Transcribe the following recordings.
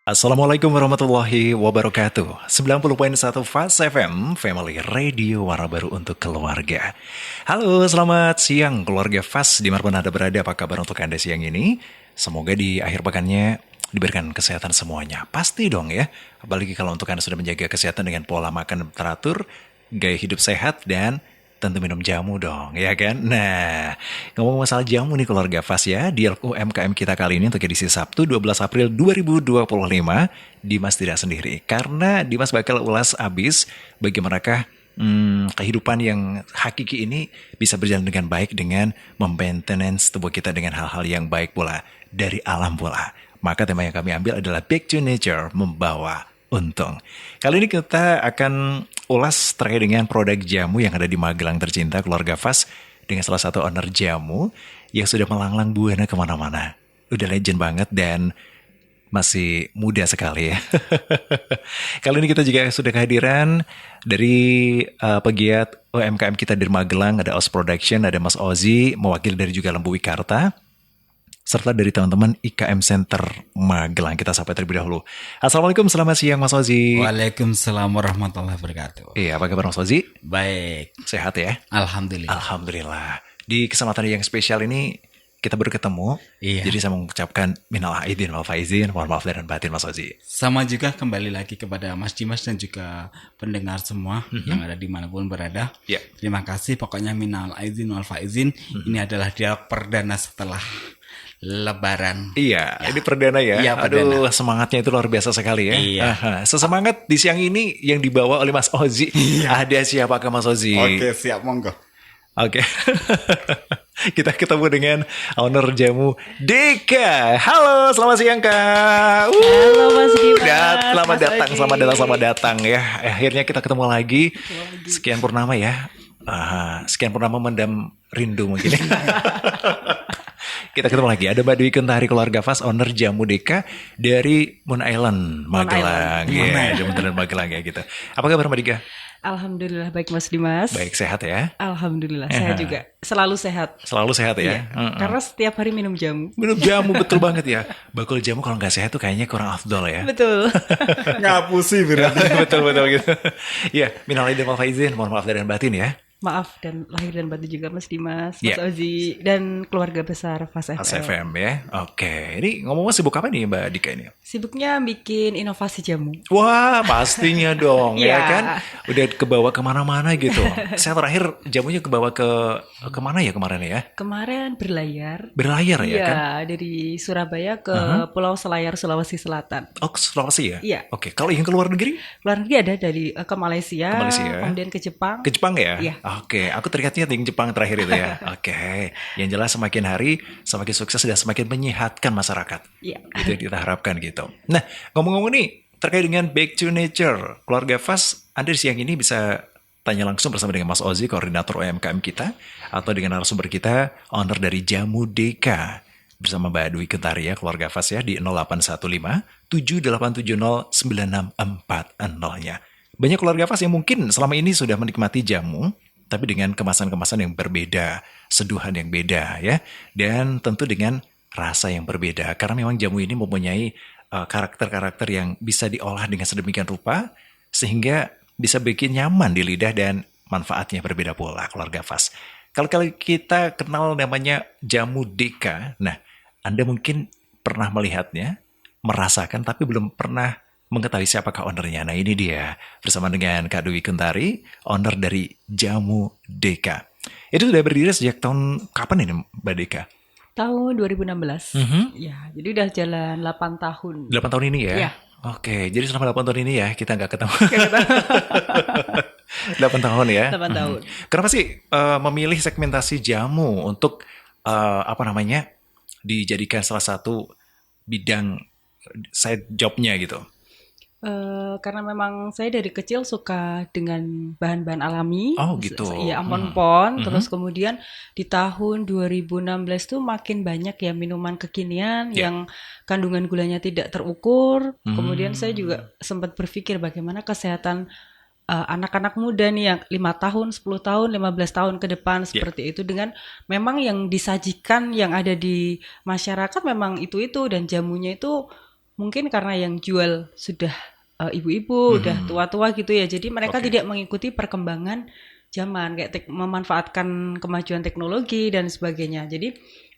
Assalamualaikum warahmatullahi wabarakatuh. 90.1 Fast FM, Family Radio, warna baru untuk keluarga. Halo, selamat siang keluarga Fast, dimanapun Anda berada, apa kabar untuk Anda siang ini? Semoga di akhir pekannya diberikan kesehatan semuanya. Pasti dong ya, apalagi kalau untuk Anda sudah menjaga kesehatan dengan pola makan teratur, gaya hidup sehat, dan tentu minum jamu dong, ya kan? Nah, ngomong masalah jamu nih keluarga Fas ya, di UMKM kita kali ini untuk edisi Sabtu 12 April 2025, Dimas tidak sendiri. Karena Dimas bakal ulas abis bagi mereka kehidupan yang hakiki ini bisa berjalan dengan baik dengan maintenance tubuh kita dengan hal-hal yang baik pula dari alam pula. Maka tema yang kami ambil adalah Back to Nature, membawa untung. Kali ini kita akan ulas terkait dengan produk jamu yang ada di Magelang tercinta keluarga Fas dengan salah satu owner jamu yang sudah melanglang buana kemana-mana. Udah legend banget dan masih muda sekali ya. Kali ini kita juga sudah kehadiran dari pegiat UMKM kita dari Magelang, ada OS Production, ada Mas Ozi, mewakili dari juga Lembu Wikarta, serta dari teman-teman IKM Center Magelang. Kita sapa terlebih dahulu. Assalamualaikum, selamat siang Mas Ozi. Waalaikumsalam warahmatullahi wabarakatuh. Iya, apa kabar Mas Ozi? Baik, Sehat ya? alhamdulillah. Alhamdulillah. Di kesempatan yang spesial ini kita baru ketemu. Iya. Jadi saya mengucapkan minal aidin wal faizin, mohon maaf lahir dan batin Mas Ozi. Sama juga kembali lagi kepada Mas Dimas dan juga pendengar semua yang ada dimanapun berada. Ya. Terima kasih. Pokoknya minal aidin wal faizin. Ini adalah dialog perdana setelah Lebaran. Iya, ini perdana ya. Iya, perdana. Aduh, semangatnya itu luar biasa sekali ya. Iya. Aha. Sesemangat di siang ini yang dibawa oleh Mas Ozi. Ada siapakah Mas Ozi? Oke, siap, monggo. Oke. Kita ketemu dengan owner jamu Deka. Halo, selamat siang Kak. Halo Mas Dimas. Selamat datang ya. Akhirnya kita ketemu lagi. Sekian purnama ya. Sekian purnama mendam rindu mungkin. Kita ketemu lagi. Ada Mbak Dwi Kentari keluarga Fas, owner jamu Deka dari Moon Island, Magelang. Iya, Moon Island Magelang ya gitu. Apa kabar Mbak Dika? Alhamdulillah baik Mas Dimas. Baik, sehat ya? Alhamdulillah saya juga selalu sehat. Selalu sehat ya? Iya, karena setiap hari minum jamu. Minum jamu, betul banget ya. Bakul jamu kalau nggak sehat tuh kayaknya kurang afdol ya. Betul. Ngapusi berarti. betul gitu. Iya, minal aidin wal faizin, mohon maaf lahir dan batin ya. Maaf dan lahir dan batin juga Mas Dimas, Mas Iya. Ozi dan keluarga besar Fast FM. Fast FM ya. Oke, ini ngomong sibuk apa nih Mbak Dika ini? Sibuknya bikin inovasi jamu. Wah, pastinya dong ya Iya. kan. Udah kebawa kemana-mana gitu. Saya terakhir jamunya kebawa kemana ya kemarin ya? Kemarin berlayar. Berlayar ya Iya, kan? dari Surabaya ke Pulau Selayar, Sulawesi Selatan. Oh, ke Sulawesi ya? Iya. Oke, kalau yang ke luar negeri? Luar negeri ada dari ke Malaysia, Ke Malaysia. kemudian ke Jepang. Ke Jepang ya? Iya. Oke, aku teringatnya di Jepang terakhir itu ya. Oke, yang jelas semakin hari semakin sukses dan semakin menyehatkan masyarakat. Iya. Itu yang kita harapkan gitu. Nah, ngomong-ngomong nih terkait dengan Back to Nature, keluarga Fas, Anda di siang ini bisa tanya langsung bersama dengan Mas Ozi, koordinator UMKM kita, atau dengan narasumber kita, owner dari Jamu Deka, bersama Mbak Dwi Kentari ya, keluarga Fas ya, di 0815 7870 9640-nya. Banyak keluarga Fas yang mungkin selama ini sudah menikmati jamu, tapi dengan kemasan-kemasan yang berbeda, seduhan yang beda ya, dan tentu dengan rasa yang berbeda. Karena memang jamu ini mempunyai karakter-karakter yang bisa diolah dengan sedemikian rupa, sehingga bisa bikin nyaman di lidah dan manfaatnya berbeda pula keluarga Fas. Kalau kita kenal namanya jamu Deka, nah Anda mungkin pernah melihatnya, merasakan, tapi belum pernah mengetahui siapakah ownernya. Nah ini dia, bersama dengan Kak Dwi Kentari, owner dari Jamu Deka. Itu sudah berdiri sejak tahun kapan ini Mbak Deka? Tahun 2016. Ya, jadi udah jalan 8 tahun. 8 tahun ini ya? Iya. Oke, jadi selama 8 tahun ini ya kita nggak ketemu. 8 tahun ya? 8 tahun. Kenapa sih memilih segmentasi jamu untuk dijadikan salah satu bidang side jobnya gitu? Karena memang saya dari kecil suka dengan bahan-bahan alami. Oh, gitu. Iya, ampon-pon. Terus kemudian di tahun 2016 tuh makin banyak ya minuman kekinian yang kandungan gulanya tidak terukur. Kemudian saya juga sempat berpikir bagaimana kesehatan anak-anak muda nih yang 5 tahun, 10 tahun, 15 tahun ke depan seperti itu, dengan memang yang disajikan yang ada di masyarakat memang itu dan jamunya itu mungkin karena yang jual sudah ibu-ibu, udah tua-tua gitu ya. Jadi mereka tidak mengikuti perkembangan zaman kayak memanfaatkan kemajuan teknologi dan sebagainya. Jadi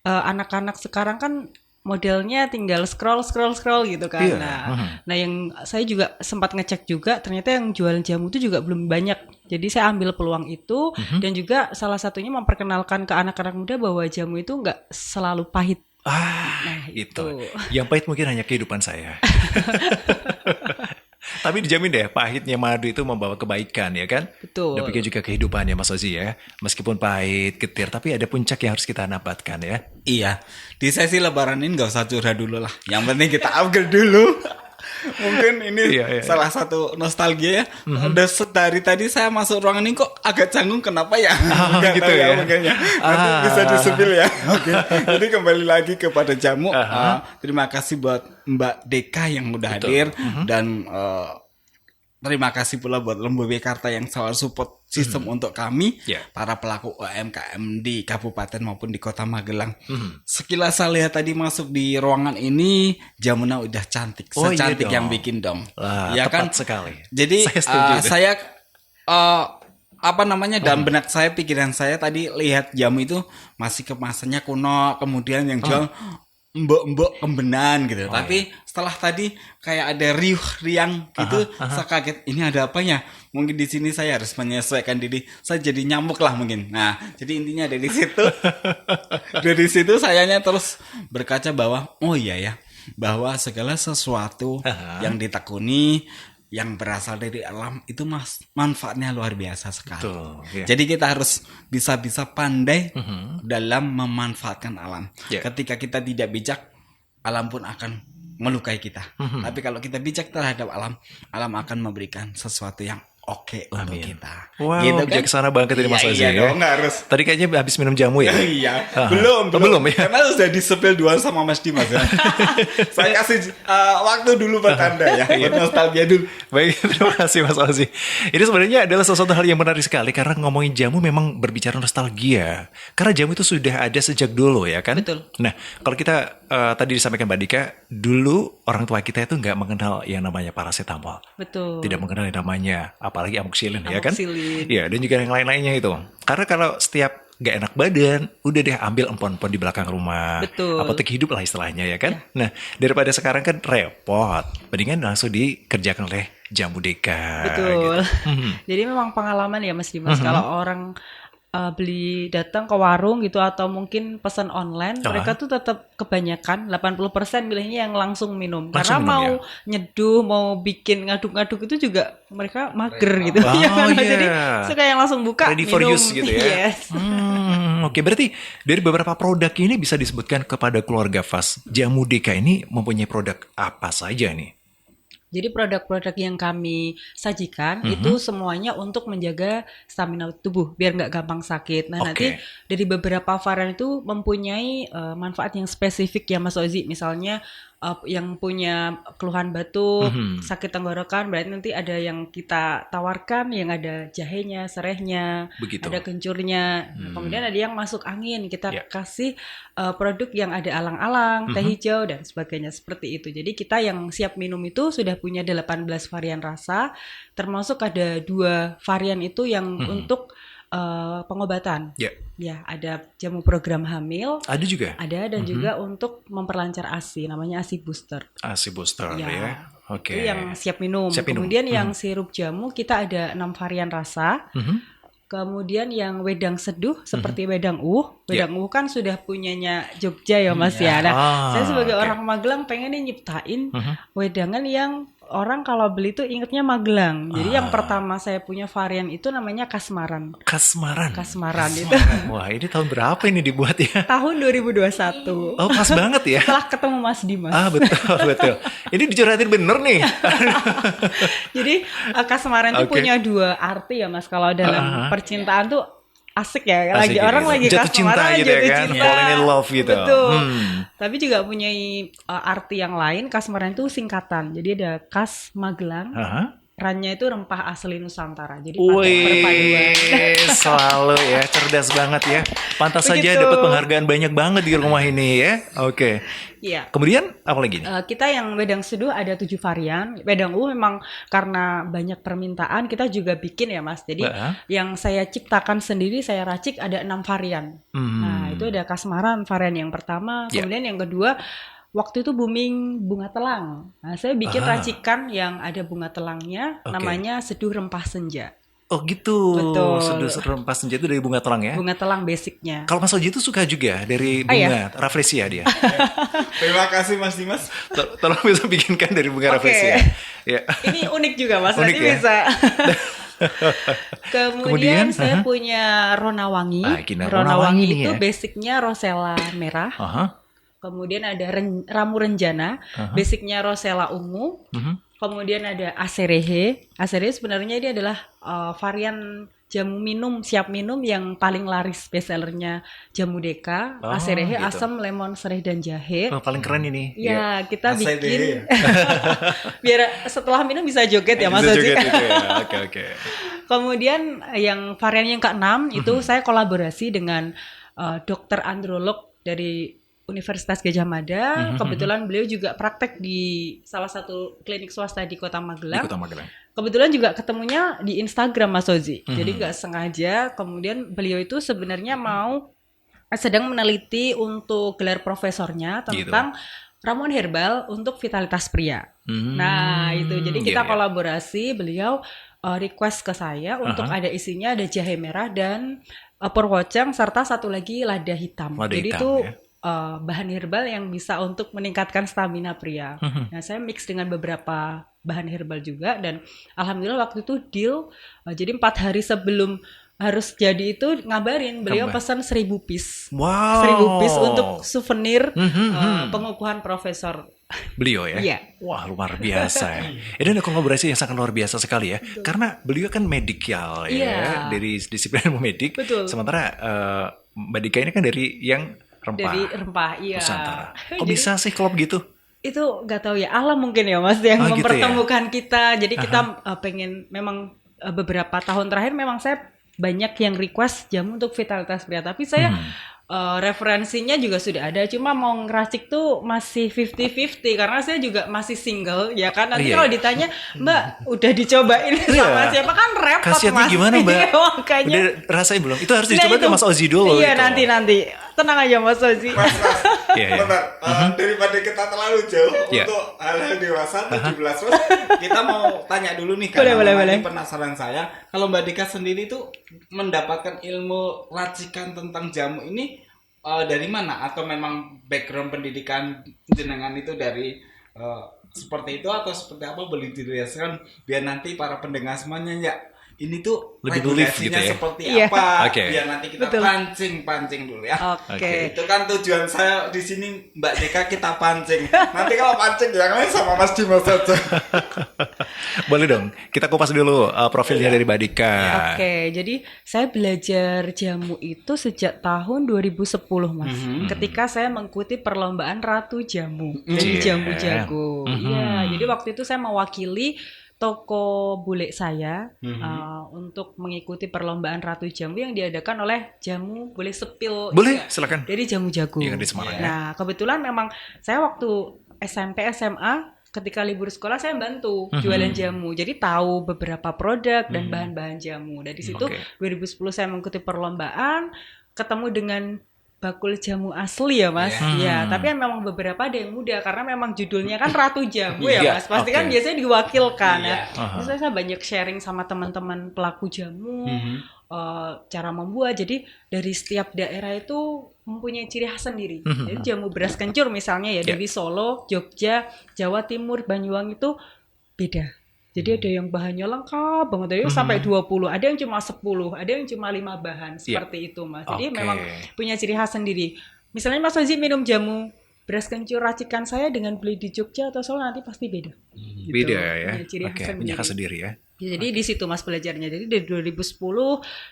anak-anak sekarang kan modelnya tinggal scroll gitu kan. Iya. Nah yang saya juga sempat ngecek juga ternyata yang jualan jamu itu juga belum banyak. Jadi saya ambil peluang itu dan juga salah satunya memperkenalkan ke anak-anak muda bahwa jamu itu nggak selalu pahit. Nah, itu. Yang pahit mungkin hanya kehidupan saya. Tapi dijamin deh, pahitnya madu itu membawa kebaikan, ya kan? Betul. Demikian juga kehidupannya Mas Ozi ya. Meskipun pahit, getir, tapi ada puncak yang harus kita dapatkan ya. Iya, di sesi lebaran ini gak usah curhat dulu lah. Yang penting kita upgrade dulu. Mungkin ini Iya. salah satu nostalgia ya. Udah dari tadi saya masuk ruangan ini kok agak canggung, kenapa ya? Nggak gitu tahu ya. Makanya. Nanti bisa disepil ya. Oke. Jadi kembali lagi kepada jamu. Terima kasih buat Mbak Deka yang udah hadir dan terima kasih pula buat Lembu Mekarta yang selalu support sistem untuk kami, Yeah. para pelaku UMKM di Kabupaten maupun di Kota Magelang. Sekilas saya lihat tadi masuk di ruangan ini, jamunya udah cantik, Oh, iya secantik dong. yang bikin dong. Wah, Ya tepat kan? sekali. Jadi Saya setuju deh. saya apa namanya dalam benak saya, pikiran saya tadi lihat jamu itu masih kemasannya kuno, kemudian yang jual mbok-mbok kembenan gitu. Tapi setelah tadi kayak ada riuh-riang gitu, saya kaget ini ada apanya. Mungkin di sini saya harus menyesuaikan diri. Saya jadi nyamuk lah mungkin. Nah, jadi intinya dari situ dari situ sayanya terus berkaca bahwa oh iya ya, bahwa segala sesuatu yang ditekuni yang berasal dari alam itu manfaatnya luar biasa sekali. Betul, ya. Jadi kita harus bisa pandai dalam memanfaatkan alam. Ya. Ketika kita tidak bijak, alam pun akan melukai kita. Tapi kalau kita bijak terhadap alam, alam akan memberikan sesuatu yang oke untuk kita. Wow, Gitu kan? bijaksana banget ini Mas Ozi Iya ya. dong, harus. Tadi kayaknya habis minum jamu ya? Iya, Ah. belum ya. Karena sudah disepil duluan sama Mas Dimas ya. Saya kasih waktu dulu buat Anda ya, buat nostalgia dulu. Baik, terima kasih Mas Ozi. Ini sebenarnya adalah sesuatu hal yang menarik sekali karena ngomongin jamu memang berbicara nostalgia. Karena jamu itu sudah ada sejak dulu ya kan? Betul. Nah, kalau kita tadi disampaikan Mbak Dika, dulu orang tua kita itu nggak mengenal yang namanya paracetamol. Betul. Tidak mengenal yang namanya apalagi amoxicillin ya kan? Amoxicillin. Iya, dan juga yang lain-lainnya itu. Karena kalau setiap nggak enak badan, udah deh ambil empon-empon di belakang rumah. Betul. Apotek hidup lah istilahnya ya kan. Nah, daripada sekarang kan repot, mendingan langsung dikerjakan oleh Jamu Deka. Betul. Gitu. Jadi memang pengalaman ya Mas Dimas, kalau orang beli datang ke warung gitu atau mungkin pesan online, mereka tuh tetap kebanyakan 80% milihnya yang langsung minum. Langsung Karena minum, mau ya? nyeduh, mau bikin ngaduk-ngaduk itu juga mereka mager gitu. Oh, Ya kan? iya. Jadi suka yang langsung buka, Ready for minum. use gitu ya. Yes. Oke, berarti dari beberapa produk ini bisa disebutkan kepada keluarga Fas, Jamu Deka ini mempunyai produk apa saja nih? Jadi produk-produk yang kami sajikan itu semuanya untuk menjaga stamina tubuh biar nggak gampang sakit. Nah nanti dari beberapa varian itu mempunyai manfaat yang spesifik ya Mas Ozi. Misalnya yang punya keluhan batuk, sakit tenggorokan, berarti nanti ada yang kita tawarkan yang ada jahenya, serehnya, Begitu. ada kencurnya. Kemudian ada yang masuk angin, kita kasih produk yang ada alang-alang, teh hijau dan sebagainya seperti itu. Jadi kita yang siap minum itu sudah punya 18 varian rasa, termasuk ada 2 varian itu yang untuk pengobatan. Ya, ada jamu program hamil. Ada juga? Ada dan juga untuk memperlancar ASI, namanya ASI booster. ASI booster ya. Oke. Itu yang siap minum. Siap minum. Kemudian yang sirup jamu kita ada 6 varian rasa. Kemudian yang wedang seduh seperti wedang wedang kan sudah punyanya Jogja ya Mas ya. Nah, saya sebagai orang Magelang pengen nih nyiptain wedangan yang orang kalau beli tuh ingetnya Magelang. Jadi yang pertama saya punya varian itu namanya Kasmaran. Kasmaran itu. Wah, ini tahun berapa ini dibuat ya? Tahun 2021. Oh, pas banget ya. Setelah ketemu Mas Dimas. Betul. Ini dicurhatin bener nih. Jadi Kasmaran itu punya 2 arti ya Mas. Kalau dalam percintaan tuh asik ya. Asik Lagi jatuh cinta kasmaran, gitu ya jatuh kan. cinta. Falling in love gitu. Betul. Tapi juga punya arti yang lain. Kasmaran itu singkatan. Jadi ada Kas Magelang, rannya itu rempah asli Nusantara. Jadi pakai perpaduan. Wih, selalu ya, cerdas banget ya. Pantas saja Begitu. dapat penghargaan banyak banget di rumah ini ya. Oke. Iya. Kemudian apa lagi nih? Kita yang wedang seduh ada 7 varian. Wedang memang karena banyak permintaan kita juga bikin ya Mas. Jadi yang saya ciptakan sendiri, saya racik ada 6 varian. Nah itu ada kasmaran varian yang pertama. Kemudian yang kedua, waktu itu booming bunga telang. Nah saya bikin racikan yang ada bunga telangnya, namanya seduh rempah senja. Oh gitu. Betul. Seduh rempah senja itu dari bunga telang ya? Bunga telang basicnya. Kalau Mas Oji itu suka juga dari bunga rafflesia dia. Terima kasih Mas Dimas. Tolong bisa bikinkan dari bunga rafflesia. Ya. Ini unik juga Mas, Unik nanti ya? bisa. Kemudian saya punya Rona Wangi. Rona Wangi itu basicnya rosella merah. Kemudian ada ramu renjana, basicnya rosella ungu. Kemudian ada aserehe. Aserehe sebenarnya ini adalah varian jamu minum, siap minum yang paling laris bestsellernya Jamu Deka. Aserehe gitu. asam, lemon, serai dan jahe. Paling keren ini. Ya, kita Aserehe. bikin biar setelah minum bisa joget ya Mas Bisa Oji. joget itu ya. Oke. Kemudian yang varian yang keenam itu saya kolaborasi dengan dokter androlog dari Universitas Gadjah Mada. Kebetulan beliau juga praktek di salah satu klinik swasta di Kota Magelang. Kebetulan juga ketemunya di Instagram Mas Ozi. Jadi nggak sengaja. Kemudian beliau itu sebenarnya sedang meneliti untuk gelar profesornya tentang ramuan herbal untuk vitalitas pria. Nah itu. Jadi kita kolaborasi. Beliau request ke saya untuk ada isinya ada jahe merah dan purwocang serta satu lagi lada hitam. Jadi itu bahan herbal yang bisa untuk meningkatkan stamina pria. Nah, saya mix dengan beberapa bahan herbal juga dan alhamdulillah waktu itu deal. Jadi 4 hari sebelum harus jadi itu ngabarin beliau pesan 1.000 piece. Wow. 1.000 piece untuk souvenir pengukuhan profesor. Beliau ya? Iya. Wah luar biasa ya. Ini ada kolaborasi yang sangat luar biasa sekali ya. Betul. Karena beliau kan medikal ya. Dari disiplin medik. Betul. Sementara Mbak Dika ini kan dari yang rempah. Dari rempah, iya. Nusantara. Kok bisa sih klop gitu? Itu nggak tahu ya, Allah mungkin ya Mas yang gitu mempertemukan kita. Jadi kita pengen memang beberapa tahun terakhir memang saya banyak yang request jamu untuk vitalitas pria. Tapi saya referensinya juga sudah ada, cuma mau ngeracik tuh masih 50-50 karena saya juga masih single ya kan. Nanti kalau ditanya Mbak udah dicobain sama siapa kan repot Mas. Khasiatnya gimana Mbak? Makanya udah rasain belum? Itu harus dicoba ke Mas Ozi dulu. Iya gitu. nanti tenang aja Mas Ozi. Mas, bentar. Daripada kita terlalu jauh untuk hal-hal dewasa 17 Mas, kita mau tanya dulu nih boleh. penasaran saya. Kalau Mbak Dika sendiri tuh mendapatkan ilmu racikan tentang jamu ini dari mana? Atau memang background pendidikan jenengan itu dari seperti itu atau seperti apa? Boleh dijelaskan biar nanti para pendengar semuanya ya ini tuh lebih belief gitu ya. Seperti apa? Okay. Biar nanti kita pancing dulu ya. Oke. Itu kan tujuan saya di sini Mbak Dika kita pancing. Nanti kalau pancing jangan sama Mas Dimas saja. Boleh dong. Kita kupas dulu profilnya dari Mbak Dika. Oke, jadi saya belajar jamu itu sejak tahun 2010 Mas. Ketika saya mengikuti perlombaan Ratu Jamu. Jadi jamu jago. Iya, jadi waktu itu saya mewakili toko bule saya untuk mengikuti perlombaan Ratu Jamu yang diadakan oleh Jamu Bule Sepil. Boleh, silakan. Dari Jamu Jago. Yang di Semarang ya. Nah, kebetulan memang saya waktu SMP SMA ketika libur sekolah saya bantu jualan jamu. Jadi tahu beberapa produk dan bahan-bahan jamu. Dari situ 2010 saya mengikuti perlombaan, ketemu dengan bakul jamu asli ya Mas. Ya, tapi memang beberapa ada yang muda karena memang judulnya kan Ratu Jamu ya Mas. Pasti kan biasanya diwakilkan ya. Terus saya banyak sharing sama teman-teman pelaku jamu, cara membuat. Jadi dari setiap daerah itu mempunyai ciri khas sendiri. Jadi jamu beras kencur misalnya ya dari Solo, Jogja, Jawa Timur, Banyuwangi itu beda. Jadi ada yang bahannya lengkap banget, ada yang sampai 20, ada yang cuma 10, ada yang cuma 5 bahan, seperti itu Mas. Jadi memang punya ciri khas sendiri. Misalnya Mas Ozi minum jamu beras kencur racikan saya dengan beli di Jogja atau Solo nanti pasti beda. Beda ya. Punya ciri khas sendiri. Punya khas sendiri ya. Jadi di situ Mas belajarnya. Jadi dari 2010,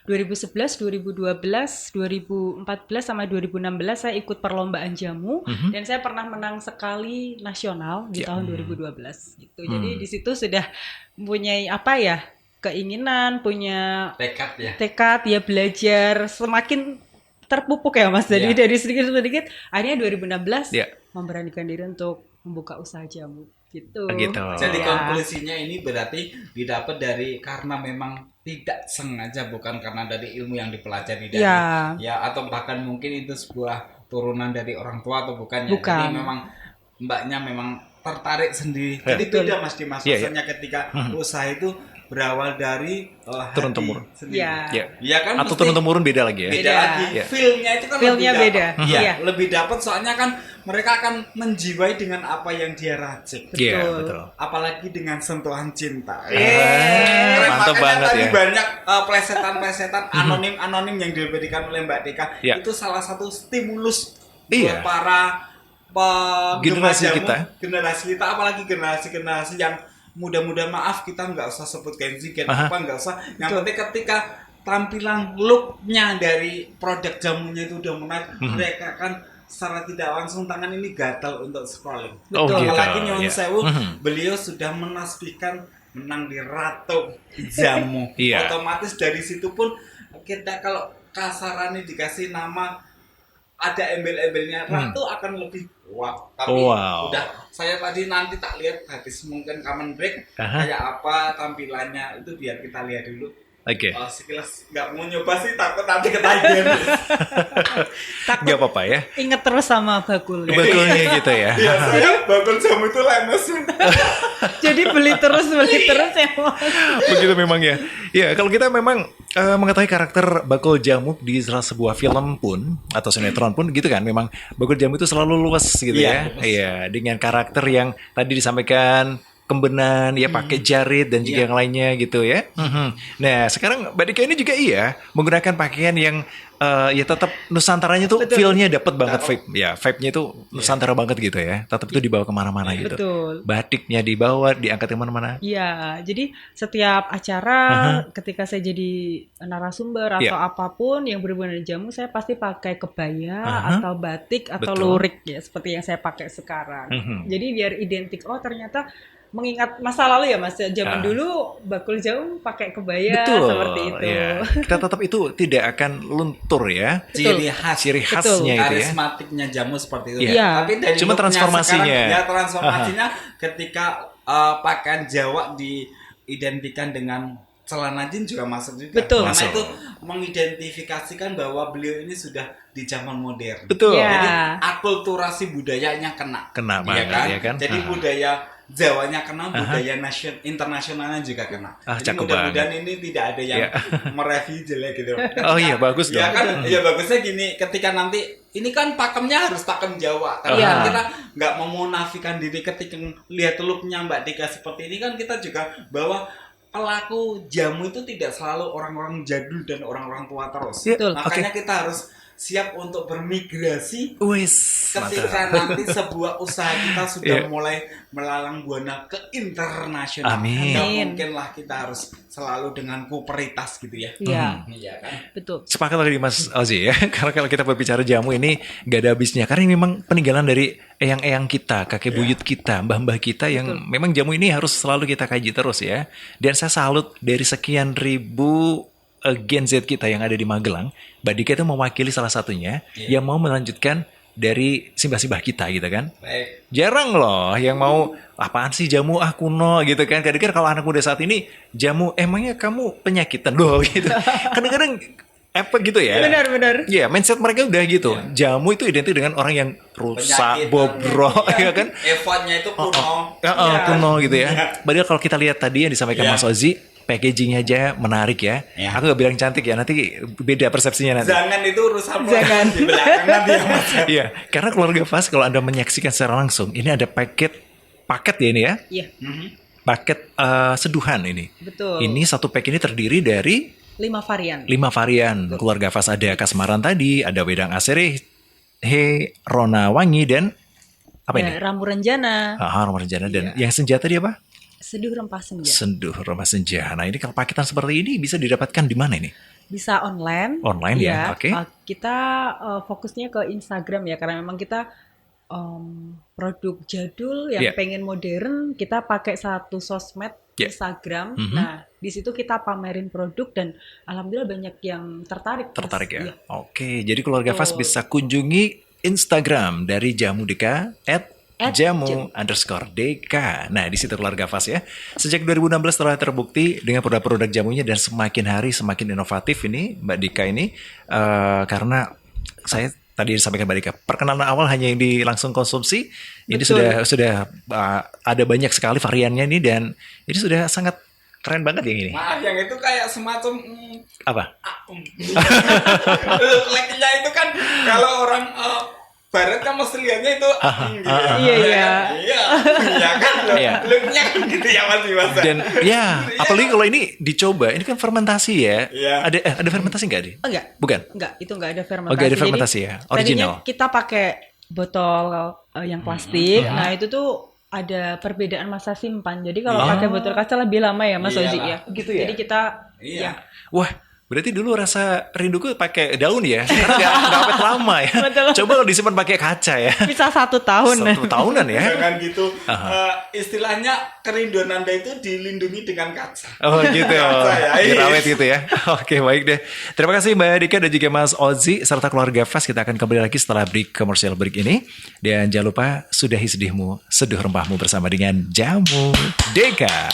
2011, 2012, 2014 sama 2016 saya ikut perlombaan jamu dan saya pernah menang sekali nasional di tahun 2012 gitu. Jadi di situ sudah punya apa ya? Keinginan, punya tekad ya belajar semakin terpupuk ya Mas. Jadi dari sedikit-sedikit akhirnya 2016 memberanikan diri untuk membuka usaha jamu. Gitu. Jadi konklusinya ini berarti didapat dari karena memang tidak sengaja, bukan karena dari ilmu yang dipelajari dari ya atau bahkan mungkin itu sebuah turunan dari orang tua atau bukan. Jadi memang mbaknya memang tertarik sendiri. Jadi beda Mas Dimas rasanya ketika usaha itu berawal dari turun temurun. Ya kan atau turun temurun beda lagi ya. Beda lagi. Feel-nya itu kan Feel-nya beda. Lebih dapat soalnya kan mereka akan menjiwai dengan apa yang dia racik. Betul. Apalagi dengan sentuhan cinta. Mantap banget tadi ya. Banyak plesetan-plesetan anonim yang diberikan oleh Mbak Deka. Itu salah satu stimulus buat para generasi kita, apalagi generasi yang mudah-mudahan maaf kita nggak usah sebut Gen Z, nggak usah. Yang penting ketika tampilan looknya dari produk jamunya itu udah menarik, mereka kan secara tidak langsung tangan ini gatal untuk scrolling. Apalagi Nyon Sewu, beliau sudah menasbihkan menang di Ratu Jamu. Otomatis dari situ pun kita kalau kasarannya dikasih nama ada embel-embelnya Ratu akan lebih tapi udah saya tadi nanti tak lihat habis mungkin common break kayak apa tampilannya itu biar kita lihat dulu. Sekilas nggak mau nyoba sih, takut nanti ketagihan. Takut. Gak apa-apa ya. Ingat terus sama bakul. Bakulnya gitu ya. Saya bakul jamu itu lemes. Jadi beli terus ya. Begitu memang ya. Ya kalau kita memang mengetahui karakter bakul jamu di salah sebuah film pun atau sinetron pun gitu kan, memang bakul jamu itu selalu luas gitu ya. Iya, dengan karakter yang tadi disampaikan, kembenan ya, pakai jarit dan juga yang lainnya gitu ya. Nah sekarang Mbak Dika ini juga menggunakan pakaian yang ya tetap Nusantaranya tuh feel-nya dapat banget vibe-nya itu Nusantara banget gitu ya. Tetap itu dibawa kemana-mana gitu. Batiknya dibawa, diangkat kemana-mana. Iya, jadi setiap acara ketika saya jadi narasumber atau apapun yang berhubungan dengan jamu, saya pasti pakai kebaya atau batik atau lurik ya, seperti yang saya pakai sekarang. Jadi biar identik, oh ternyata mengingat masa lalu ya Mas, zaman dulu bakul jamu pakai kebaya seperti itu. Kita tetap itu tidak akan luntur ya. Ciri khasnya itu ya. Karismatiknya jamu seperti itu. Tapi dari cuma transformasinya. Transformasinya ketika pakaian Jawa diidentikan dengan celana jin juga masuk juga. Karena itu mengidentifikasikan bahwa beliau ini sudah di zaman modern. Jadi akulturasi budayanya kena banget ya kan. Jadi budaya Jawanya kena, budaya internasionalnya juga kena. Jadi mudah-mudahan ini tidak ada yang mereview jelek gitu. Bagus dong. Ya kan, bagusnya gini, ketika nanti ini kan pakemnya harus pakem Jawa. Karena kita nggak memunafikan diri ketika lihat looknya Mbak Dika seperti ini kan, kita juga bahwa pelaku jamu itu tidak selalu orang-orang jadul dan orang-orang tua terus. Makanya kita harus siap untuk bermigrasi ketika nanti sebuah usaha kita sudah mulai melalang buana ke internasional. Nggak mungkinlah kita harus selalu dengan kuperitas gitu ya. Iya kan? Betul. Sepakat tadi Mas Alzi ya. Karena kalau kita berbicara jamu ini gak ada habisnya. Karena ini memang peninggalan dari eyang-eyang kita, kakek buyut kita, mbah-mbah kita yang memang jamu ini harus selalu kita kaji terus ya. Dan saya salut dari sekian ribu Gen Z kita yang ada di Magelang, Mbak Dika itu mewakili salah satunya yang mau melanjutkan dari simbah-simbah kita gitu kan. Jarang loh yang mau apaan sih jamu kuno gitu kan. Kadang-kadang kalau anak muda saat ini jamu emangnya kamu penyakitan loh gitu. Kadang-kadang apa gitu ya. Benar. Iya, mindset mereka udah gitu. Jamu itu identik dengan orang yang rusak, bobrok ya kan. Effortnya itu kuno. Kuno gitu ya. Padahal kalau kita lihat tadi yang disampaikan Mas Ozi, packagingnya aja menarik ya. Aku gak bilang cantik ya, nanti beda persepsinya nanti. Jangan itu urusan di belakang nanti ya Mas. Iya, karena keluarga Fas kalau Anda menyaksikan secara langsung, ini ada paket ya ini ya. Iya. Paket seduhan ini. Betul. Ini satu pack ini terdiri dari 5 varian. Betul. Keluarga Fas ada kasmaran tadi, ada wedang asere, rona wangi dan apa ini? Rambu renjana. Rambu renjana dan yang senjata dia apa? Seduh Rempah Senja. Senduh Rempah Senja. Nah ini kalau paketan seperti ini bisa didapatkan di mana ini? Bisa online. Online ya, oke. Kita fokusnya ke Instagram ya, karena memang kita produk jadul yang pengen modern, kita pakai satu sosmed Instagram. Nah, di situ kita pamerin produk dan alhamdulillah banyak yang tertarik. Tertarik ya? Oke, jadi keluarga Fas bisa kunjungi Instagram dari Jamu Deka @jamu_dk. Nah, di situ keluarga Fas ya. Sejak 2016 telah terbukti dengan produk-produk jamunya dan semakin hari semakin inovatif ini Mbak Dika ini karena saya tadi disampaikan Mbak Dika, perkenalan awal hanya yang langsung konsumsi. Ini sudah ada banyak sekali variannya ini dan ini sudah sangat keren banget yang ini. Maaf, yang itu kayak semacam apa? Leknya itu kan kalau orang Barat kan mesti lihatnya itu Iya kan looknya kan gitu ya Mas Dimas. Dan apalagi kalau ini dicoba, ini kan fermentasi ya. Ada fermentasi nggak, Di? Enggak. Bukan? Enggak, itu enggak ada fermentasi. Enggak ada fermentasi ya, original. Tadinya kita pakai botol yang plastik. Nah, itu tuh ada perbedaan masa simpan. Jadi kalau pakai botol kaca lebih lama ya Mas Oji ya. Gitu ya. Jadi kita Wah, berarti dulu rasa rinduku pakai daun ya. Sekarang nggak awet lama ya. Betul. Coba kalau disimpan pakai kaca ya. bisa 1 tahun. 1 tahunan ya. Jangan gitu. Istilahnya kerinduan Anda itu dilindungi dengan kaca. Oh gitu ya. Kaca ya. Biar awet gitu ya. Oke, baik deh. Terima kasih Mbak Dika dan juga Mas Ozi serta keluarga Fas. Kita akan kembali lagi setelah break komersial break ini. Dan jangan lupa sudahi sedihmu, seduh rempahmu bersama dengan Jamu Deka.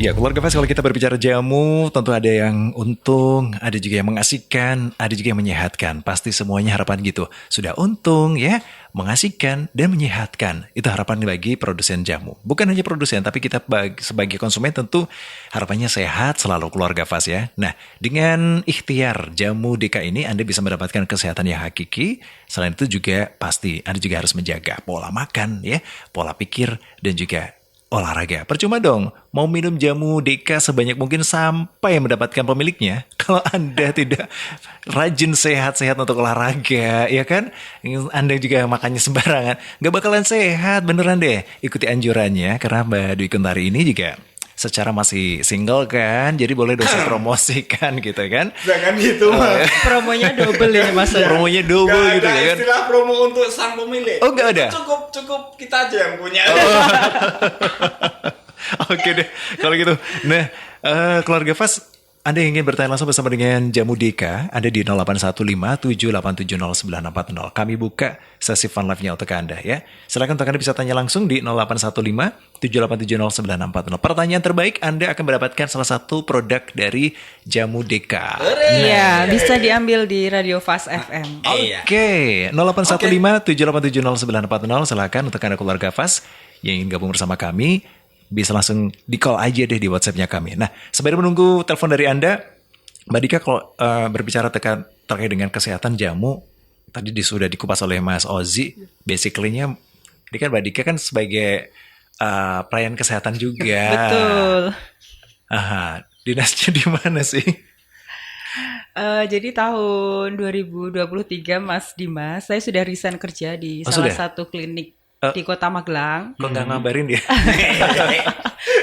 Ya, keluarga Fas, kalau kita berbicara jamu, tentu ada yang untung, ada juga yang mengasihkan, ada juga yang menyehatkan. Pasti semuanya harapan gitu. Sudah untung ya, mengasihkan dan menyehatkan. Itu harapan bagi produsen jamu. Bukan hanya produsen, tapi kita sebagai konsumen tentu harapannya sehat selalu keluarga Fas ya. Nah, dengan ikhtiar Jamu Deka ini, Anda bisa mendapatkan kesehatan yang hakiki. Selain itu juga pasti Anda juga harus menjaga pola makan ya, pola pikir dan juga olahraga. Percuma dong mau minum Jamu Deka sebanyak mungkin sampai mendapatkan pemiliknya kalau Anda tidak rajin sehat-sehat untuk olahraga, ya kan? Anda juga makannya sembarangan, nggak bakalan sehat beneran deh. Ikuti anjurannya karena Mbak Dwi Kuntari ini juga secara masih single kan, jadi boleh dosa promosikan gitu kan. Jangan gitu Mas. Promonya double ini Mas. Promonya double gitu ya kan. Istilah promo untuk sang pemilik. Oh, nggak ada? Cukup kita aja yang punya. Oke deh, kalau gitu. Nah, keluarga Fas, Anda yang ingin bertanya langsung bersama dengan Jamu Deka, Anda di 0815-7870940. Kami buka sesi fun live-nya untuk Anda ya. Silakan untuk Anda bisa tanya langsung di 0815-7870940. Pertanyaan terbaik, Anda akan mendapatkan salah satu produk dari Jamu Deka. Iya, bisa diambil di Radio Fast FM. Oke, 0815-7870940. Silakan untuk Anda keluarga Fas yang ingin gabung bersama kami, bisa langsung di-call aja deh di WhatsApp-nya kami. Nah, sembari menunggu telepon dari Anda, Mbak Dika kalau berbicara terkait dengan kesehatan jamu, tadi sudah dikupas oleh Mas Ozi. Basically-nya, ini kan Mbak Dika kan sebagai pelayan kesehatan juga. Betul. Dinasnya di mana sih? Jadi tahun 2023 Mas Dimas, saya sudah resign kerja di salah satu klinik di Kota Magelang. Kok nggak ngabarin dia?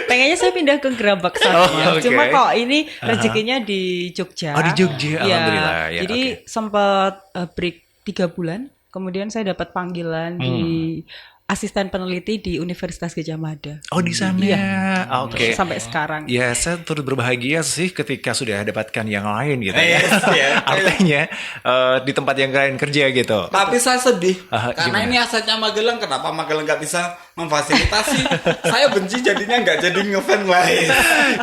Pengennya saya pindah ke Gerabak sana. Cuma kok ini rezekinya di Jogja. Oh, di Jogja, alhamdulillah. Ya, jadi sempat break 3 bulan. Kemudian saya dapat panggilan di asisten peneliti di Universitas Gadjah Mada. Oh, di sana. Iya. Oke. Sampai sekarang. Ya, saya turut berbahagia sih ketika sudah dapatkan yang lain gitu. Yes, ya. Artinya di tempat yang lain kerja gitu. Tapi saya sedih karena gimana? ini asetnya Magelang. Kenapa Magelang nggak bisa memfasilitasi? Saya benci jadinya nggak jadi ngefan lain.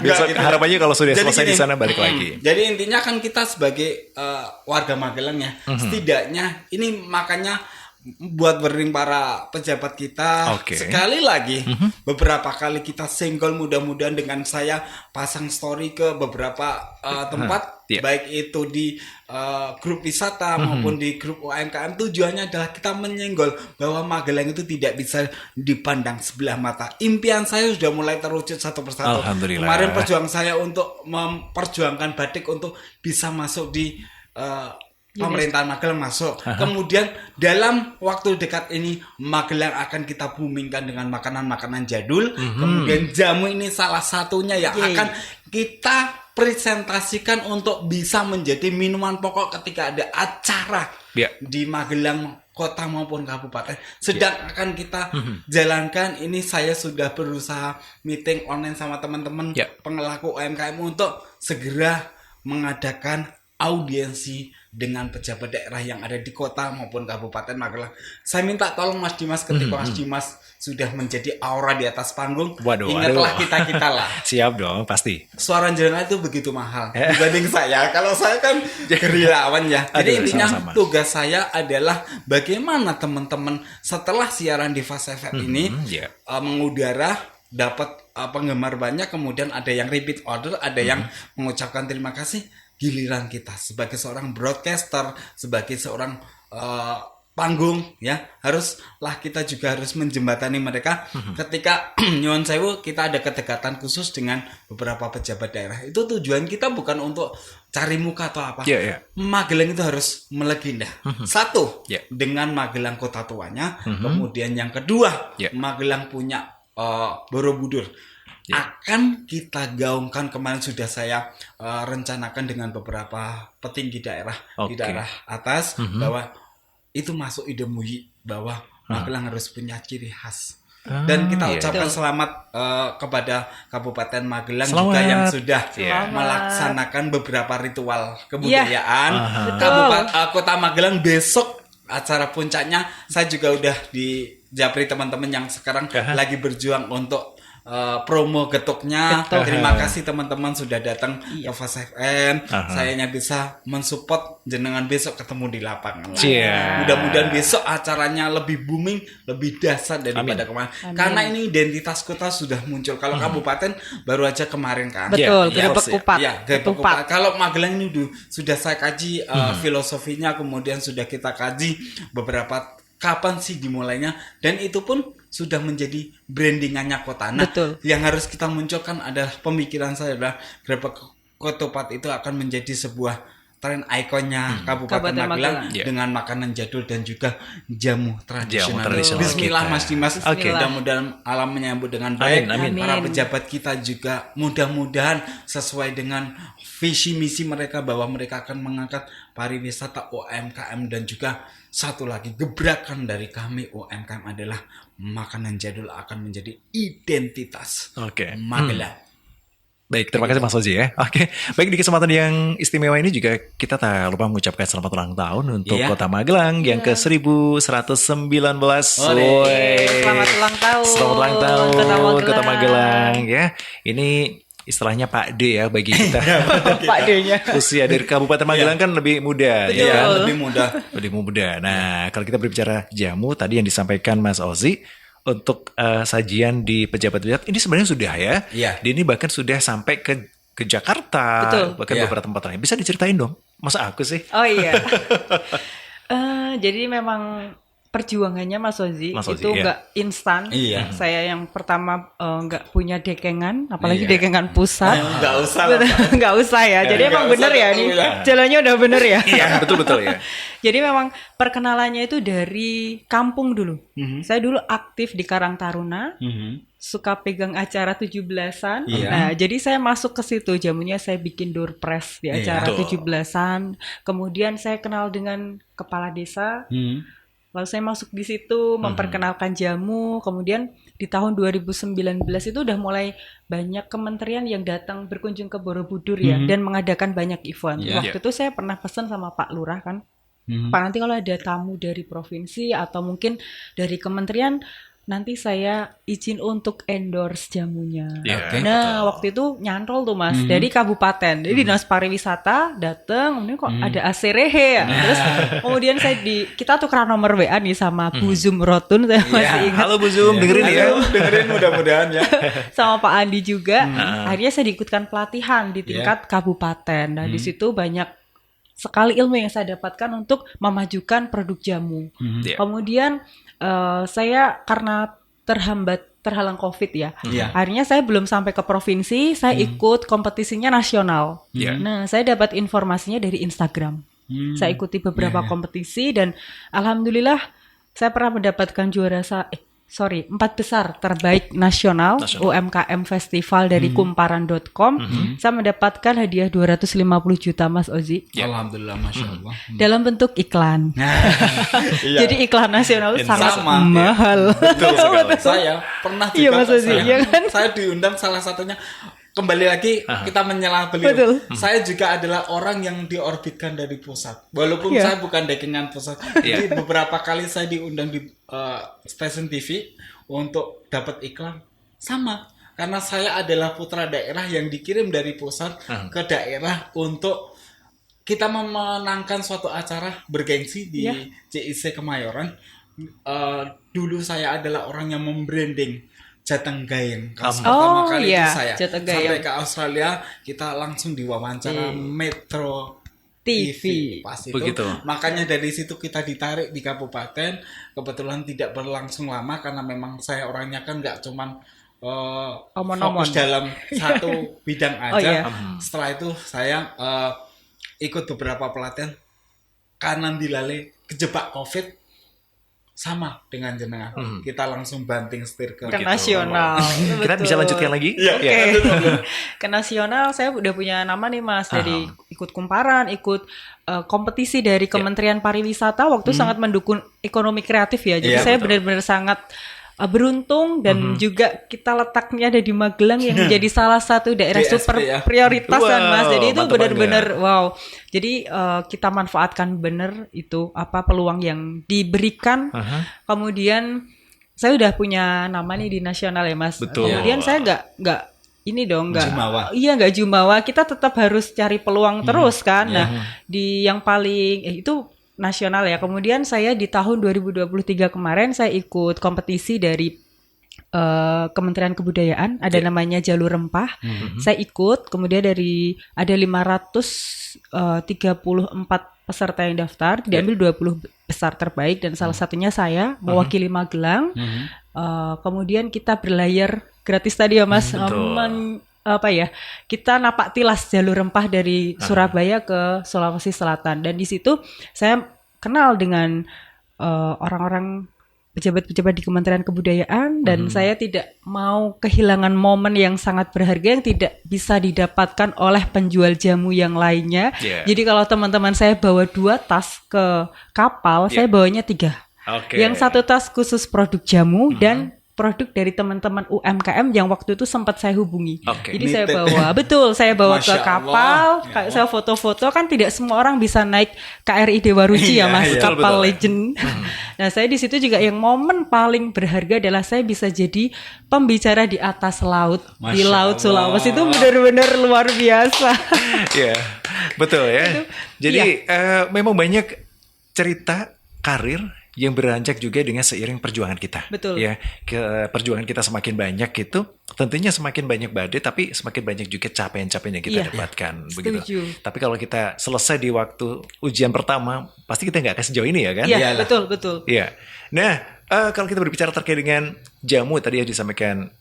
Besok harapannya kalau sudah Jadi selesai gini, di sana balik lagi. Jadi intinya kan kita sebagai warga Magelang ya, setidaknya ini makanya buat bering para pejabat kita. Sekali lagi beberapa kali kita single, mudah-mudahan dengan saya pasang story ke beberapa tempat, baik itu di grup wisata maupun di grup UMKM, tujuannya adalah kita menyenggol bahwa Magelang itu tidak bisa dipandang sebelah mata. Impian saya sudah mulai terwujud satu persatu. Alhamdulillah. Kemarin perjuangan saya untuk memperjuangkan batik untuk bisa masuk di pemerintahan Magelang masuk. Kemudian dalam waktu dekat ini Magelang akan kita boomingkan dengan makanan-makanan jadul. Kemudian jamu ini salah satunya yang akan kita presentasikan untuk bisa menjadi minuman pokok ketika ada acara di Magelang kota maupun kabupaten. Sedang akan kita jalankan. Ini saya sudah berusaha meeting online sama teman-teman pengelaku UMKM untuk segera mengadakan audiensi dengan pejabat daerah yang ada di kota maupun kabupaten Magelang. Saya minta tolong Mas Dimas, ketika Mas Dimas sudah menjadi aura di atas panggung, ingatlah kita lah. Siap dong, pasti. Suara jenengan itu begitu mahal dibanding saya. Kalau saya kan gerilyawan ya. Jadi intinya tugas saya adalah bagaimana teman-teman setelah siaran di Fast FM ini mengudara, dapat penggemar banyak, kemudian ada yang repeat order, ada yang mengucapkan terima kasih. Giliran kita sebagai seorang broadcaster, sebagai seorang panggung ya, haruslah kita juga harus menjembatani mereka. Ketika nyuwun sewu kita ada kedekatan khusus dengan beberapa pejabat daerah. Itu tujuan kita bukan untuk cari muka atau apa. Magelang itu harus melegenda. Satu, dengan Magelang kota tuanya. Kemudian yang kedua, Magelang punya Borobudur. Akan kita gaungkan, kemarin sudah saya rencanakan dengan beberapa petinggi daerah di daerah atas bahwa itu masuk ide MUI bahwa Magelang harus punya ciri khas. Dan kita ucapkan selamat kepada Kabupaten Magelang juga yang sudah melaksanakan beberapa ritual kebudayaan. Kota Magelang besok acara puncaknya. Saya juga udah dijapri teman-teman yang sekarang lagi berjuang untuk promo getuknya. Terima kasih teman-teman sudah datang ke Fast FM. Sayanya bisa mensupport jenengan besok ketemu di lapangan. Mudah-mudahan besok acaranya lebih booming, lebih dahsyat daripada kemarin. Karena ini identitas kota sudah muncul. Kalau kabupaten baru aja kemarin kan. Betul, Grebek Kupat. Kalau Magelang ini sudah saya kaji filosofinya, kemudian sudah kita kaji beberapa kapan sih dimulainya, dan itu pun sudah menjadi brandingannya kota. Nah, yang harus kita munculkan adalah pemikiran saya adalah Grebek Kupat itu akan menjadi sebuah tren ikonnya Kabupaten Magelang dengan makanan jadul dan juga jamu tradisional. Bismillah Mas Dimas. Mudah-mudahan alam menyambut dengan baik. Para pejabat kita juga mudah-mudahan sesuai dengan visi misi mereka bahwa mereka akan mengangkat pariwisata UMKM, dan juga satu lagi gebrakan dari kami UMKM adalah makanan jadul akan menjadi identitas Magelang. Baik, terima kasih Mas Ozi ya. Baik, di kesempatan yang istimewa ini juga kita tak lupa mengucapkan selamat ulang tahun untuk Kota Magelang yang ke 1119. Selamat ulang tahun. Selamat ulang tahun Kota Magelang ya. Ini istilahnya Pak D ya bagi kita. Pak D-nya. Usia dari Kabupaten Magelang kan lebih muda. Ya kan? Lebih muda. Nah, kalau kita berbicara jamu tadi yang disampaikan Mas Ozi, untuk sajian di pejabat-pejabat ini sebenarnya sudah ya. Ini bahkan sudah sampai ke Jakarta, bahkan beberapa tempat lain. Bisa diceritain dong? Masa aku sih? Oh iya. Jadi memang perjuangannya Mas Ozi itu nggak instan. Saya yang pertama nggak punya dekengan, apalagi dekengan pusat. Nggak usah ya. Jadi emang bener ya nih, jalannya udah bener ya. Iya, betul ya. Jadi memang perkenalannya itu dari kampung dulu. Saya dulu aktif di Karang Taruna. Suka pegang acara 17-an. Nah, jadi saya masuk ke situ, jamunya saya bikin door press di acara 17-an. Kemudian saya kenal dengan kepala desa. Lalu saya masuk di situ memperkenalkan jamu. Kemudian di tahun 2019 itu udah mulai banyak kementerian yang datang berkunjung ke Borobudur ya, dan mengadakan banyak event. Waktu itu saya pernah pesan sama Pak Lurah kan, Pak, nanti kalau ada tamu dari provinsi atau mungkin dari kementerian, nanti saya izin untuk endorse jamunya. Waktu itu nyantol tuh Mas, dari kabupaten. Jadi Dinas Pariwisata datang, ini kok ada AC Rehe ya. Terus kemudian kita tukeran nomor WA nih sama Bu Zum Rotun, saya masih ingat. Halo Bu Zum, dengerin ya. Dengerin mudah-mudahan ya. Sama Pak Andi juga. Akhirnya saya diikutkan pelatihan di tingkat kabupaten. Nah, di situ banyak sekali ilmu yang saya dapatkan untuk memajukan produk jamu. Kemudian saya karena terhalang COVID ya. Akhirnya saya belum sampai ke provinsi, saya ikut kompetisinya nasional. Nah, saya dapat informasinya dari Instagram. Saya ikuti beberapa Iya, iya. kompetisi dan alhamdulillah saya pernah mendapatkan 4 besar terbaik nasional UMKM Festival dari kumparan.com. Saya mendapatkan hadiah 250 juta Mas Ozi Alhamdulillah, masya Allah. dalam bentuk iklan. Iya. Jadi iklan nasional itu sangat Sama. mahal. Betul sekali. Saya pernah Iya, juga Mas Ozi, saya, iya kan? saya diundang salah satunya, kembali lagi kita menyela beliau. Betul. Saya juga adalah orang yang diorbitkan dari pusat, walaupun Iya. saya bukan dekengan pusat. Jadi beberapa kali saya diundang di stasiun TV untuk dapat iklan, sama karena saya adalah putra daerah yang dikirim dari pusat ke daerah untuk kita memenangkan suatu acara bergengsi di CIC Kemayoran. Dulu saya adalah orang yang membranding Jateng Gayeng. Pertama kali itu saya Jateng sampai Gayeng ke Australia, kita langsung diwawancara Metro TV. Pas itu. Begitu. Makanya dari situ kita ditarik di kabupaten. Kebetulan tidak berlangsung lama karena memang saya orangnya kan nggak cuman Omon-omon. fokus dalam satu bidang aja. Oh, iya. Setelah itu saya ikut beberapa pelatihan, kanan dilale kejebak COVID, sama dengan jenengan. Kita langsung banting setir ke Ke nasional. Kita bisa lanjutkan lagi? Iya. Oke. Ke nasional saya udah punya nama nih Mas, dari ikut kumparan, ikut kompetisi dari Kementerian Pariwisata waktu sangat mendukung ekonomi kreatif ya. Jadi Iya, saya benar-benar sangat beruntung dan juga kita letaknya ada di Magelang yang menjadi salah satu daerah DSP super ya. prioritas kan Wow, Mas. Jadi itu mantap benar-benar wow. Jadi kita manfaatkan benar itu peluang yang diberikan. Kemudian saya udah punya nama nih di nasional ya Mas. Betul. Kemudian saya nggak ini dong nggak Jumawa. iya nggak jumawa, kita tetap harus cari peluang terus kan. Nah di yang paling itu nasional ya. Kemudian saya di tahun 2023 kemarin saya ikut kompetisi dari Kementerian Kebudayaan, ada namanya Jalur Rempah. Saya ikut, kemudian dari ada 534 peserta yang daftar, diambil 20 besar terbaik dan salah satunya saya mewakili Magelang. Kemudian kita berlayar gratis tadi ya Mas, kita napak tilas jalur rempah dari Surabaya ke Sulawesi Selatan, dan di situ saya kenal dengan orang-orang pejabat-pejabat di Kementerian Kebudayaan, dan saya tidak mau kehilangan momen yang sangat berharga yang tidak bisa didapatkan oleh penjual jamu yang lainnya. Jadi kalau teman-teman saya bawa 2 tas ke kapal, saya bawanya 3. Yang 1 tas khusus produk jamu dan produk dari teman-teman UMKM yang waktu itu sempat saya hubungi. Jadi saya bawa, saya bawa ke Masya kapal, Allah. saya foto-foto, kan tidak semua orang bisa naik KRI Dewa Ruci ya Mas, kapal legend. Nah saya di situ juga yang momen paling berharga adalah saya bisa jadi pembicara di atas laut, di Masya Laut Allah. Sulawesi, itu benar-benar luar biasa. Iya, betul ya. Jadi memang banyak cerita karir yang beranjak juga dengan seiring perjuangan kita. Betul. Ya, perjuangan kita semakin banyak gitu, tentunya semakin banyak badai, tapi semakin banyak juga capaian-capaian yang kita dapatkan. Begitu. Setuju. Tapi kalau kita selesai di waktu ujian pertama, pasti kita nggak akan sejauh ini ya kan? Iya, Iyalah. betul. Iya. Nah, kalau kita berbicara terkait dengan jamu tadi yang disampaikan